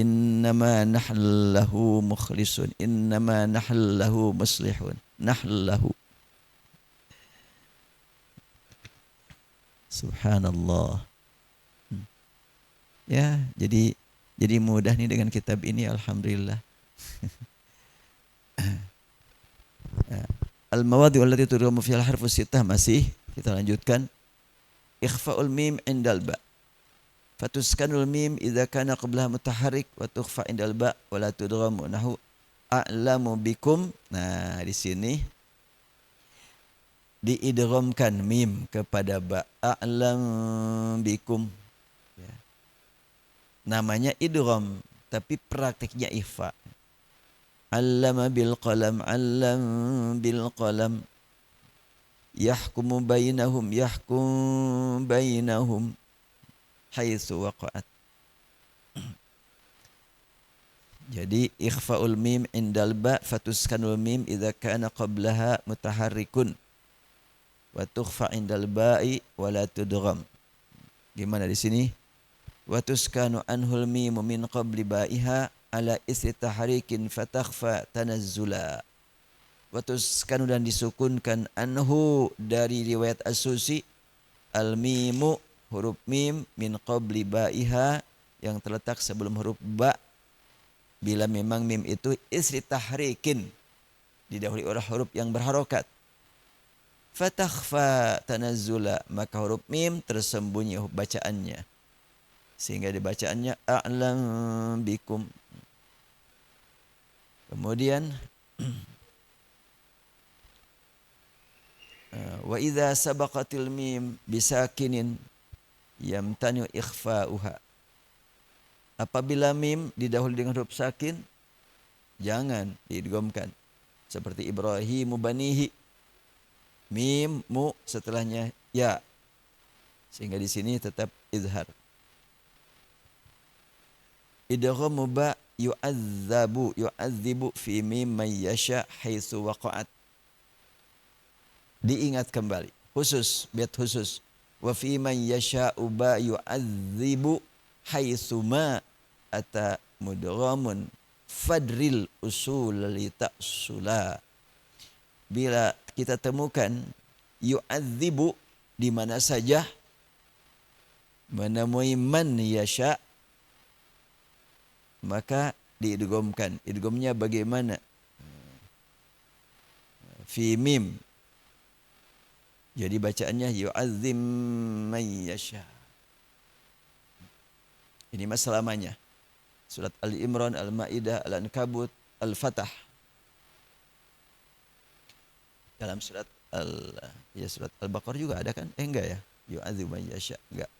Innama nahnu lahu mukhlisun, innama nahnu lahu muslihun, nahnu lahu. Subhanallah. Ya, jadi mudah nih dengan kitab ini, alhamdulillah. Al-mawadi allati tudghamu fiha al-harfu sittah, masih kita lanjutkan. Ikhfa'ul mim indal ba. Fatuskanul mim idza kana qablaha mutaharrik wa tukhfa indal ba wa la tudghamu nahu a'lamu bikum. Nah, di sini diidghamkan mim kepada ba, a'lam bikum. Ya. Namanya idgham, tapi praktiknya ikhfa. 'Allama bil qalam, 'allam bil qalam. Yahkumu bainahum, yahkum bainahum haitsu waqa'at. Jadi ikhfa'ul mim indal ba, fatuskanul mim idza kana qablaha mutaharrikun wa tukhfa indal ba'i wa la tudgham. Gimana di sini? Wa tuskanu anhul mim min qabli ba'iha ala isri tahrikin fatakhfa tanazzula. Wa tuskanu, dan disukunkan anhu dari riwayat As-Susi al mimu huruf mim min qabli ba'iha yang terletak sebelum huruf ba, bila memang mim itu isri tahrikin didahului oleh huruf yang berharokat. Fatakhfa tanazzula, maka huruf mim tersembunyi bacaannya, sehingga dibacaannya a'lam bikum. Kemudian wa idza sabaqatil mim bisakinin yamtanu ikhfa'uha. Apabila mim didahului dengan huruf sakin, jangan diidghamkan. Seperti Ibrahimu banihi, mim mu setelahnya ya, sehingga di sini tetap izhar. Idghamu ba yu'adzibu fi mim man yasha haitsu waqa'at. Diingat kembali, khusus, biat khusus. Wa fi man yasha'u ba yu'adzibu haitsu ma ata mudghamun fadril usul li ta'sula. Bila kita temukan yu'adzibu di mana saja, menemui man yasha, maka diidghamkan. Idghamnya bagaimana? Fi mim. Jadi bacaannya yu'azzim man yasha. Ini selamanya. Surat Al-Imran, Al-Maidah, Al-Ankabut, Al-Fatah. Dalam surat surat Al-Baqarah juga ada kan? Enggak ya? Yu'azzim man yasha, enggak.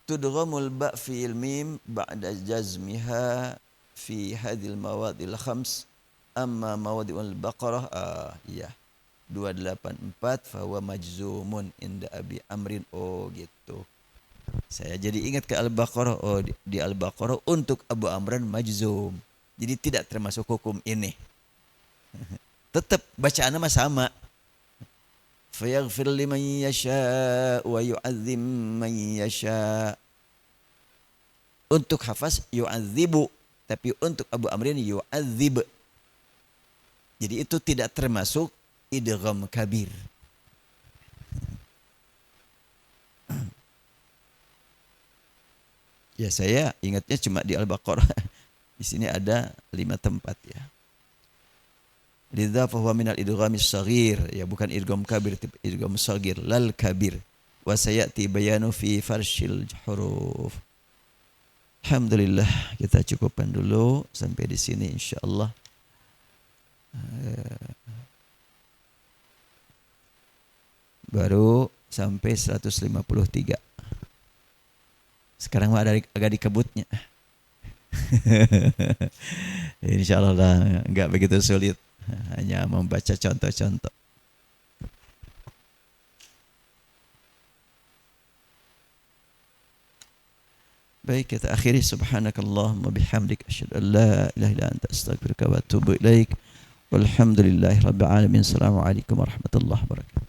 Tudghamul ba fi'il mim ba'da jazmiha fi hadhil mawadil khams, amma mawadil baqarah 284 fahuwa majzumun inda Abi Amrin. Oh gitu. Saya jadi ingat ke Al-Baqarah. Oh, di Al-Baqarah untuk Abu Amran majzum. Jadi tidak termasuk hukum ini. Tetap bacaannya mah sama. Fayaghfir liman yasha wa yu'adzim man yasha. Untuk Hafaz yu'adzibu, tapi untuk Abu Amrin yu'adzib. Jadi itu tidak termasuk idgham kabir. Ya saya ingatnya cuma di Al-Baqarah. Di sini ada 5 tempat ya. Lidza fa huwa minal idghamis shaghir, ya bukan idgham kabir, idgham shaghir lal kabir. Wa sayati bayanu fi farshil huruf. Alhamdulillah, kita cukupkan dulu sampai di sini insyaallah. Baru sampai 153. Sekarang mah ada agak dikebutnya. Insyaallah lah, enggak begitu sulit. Hanya membaca contoh-contoh. Baik, kita akhiri. Subhanakallahumma bihamdik asyhadu an la ilaha illa anta astaghfiruka wa atubu ilaik. Walhamdulillahirabbil alamin. Assalamualaikum warahmatullahi wabarakatuh.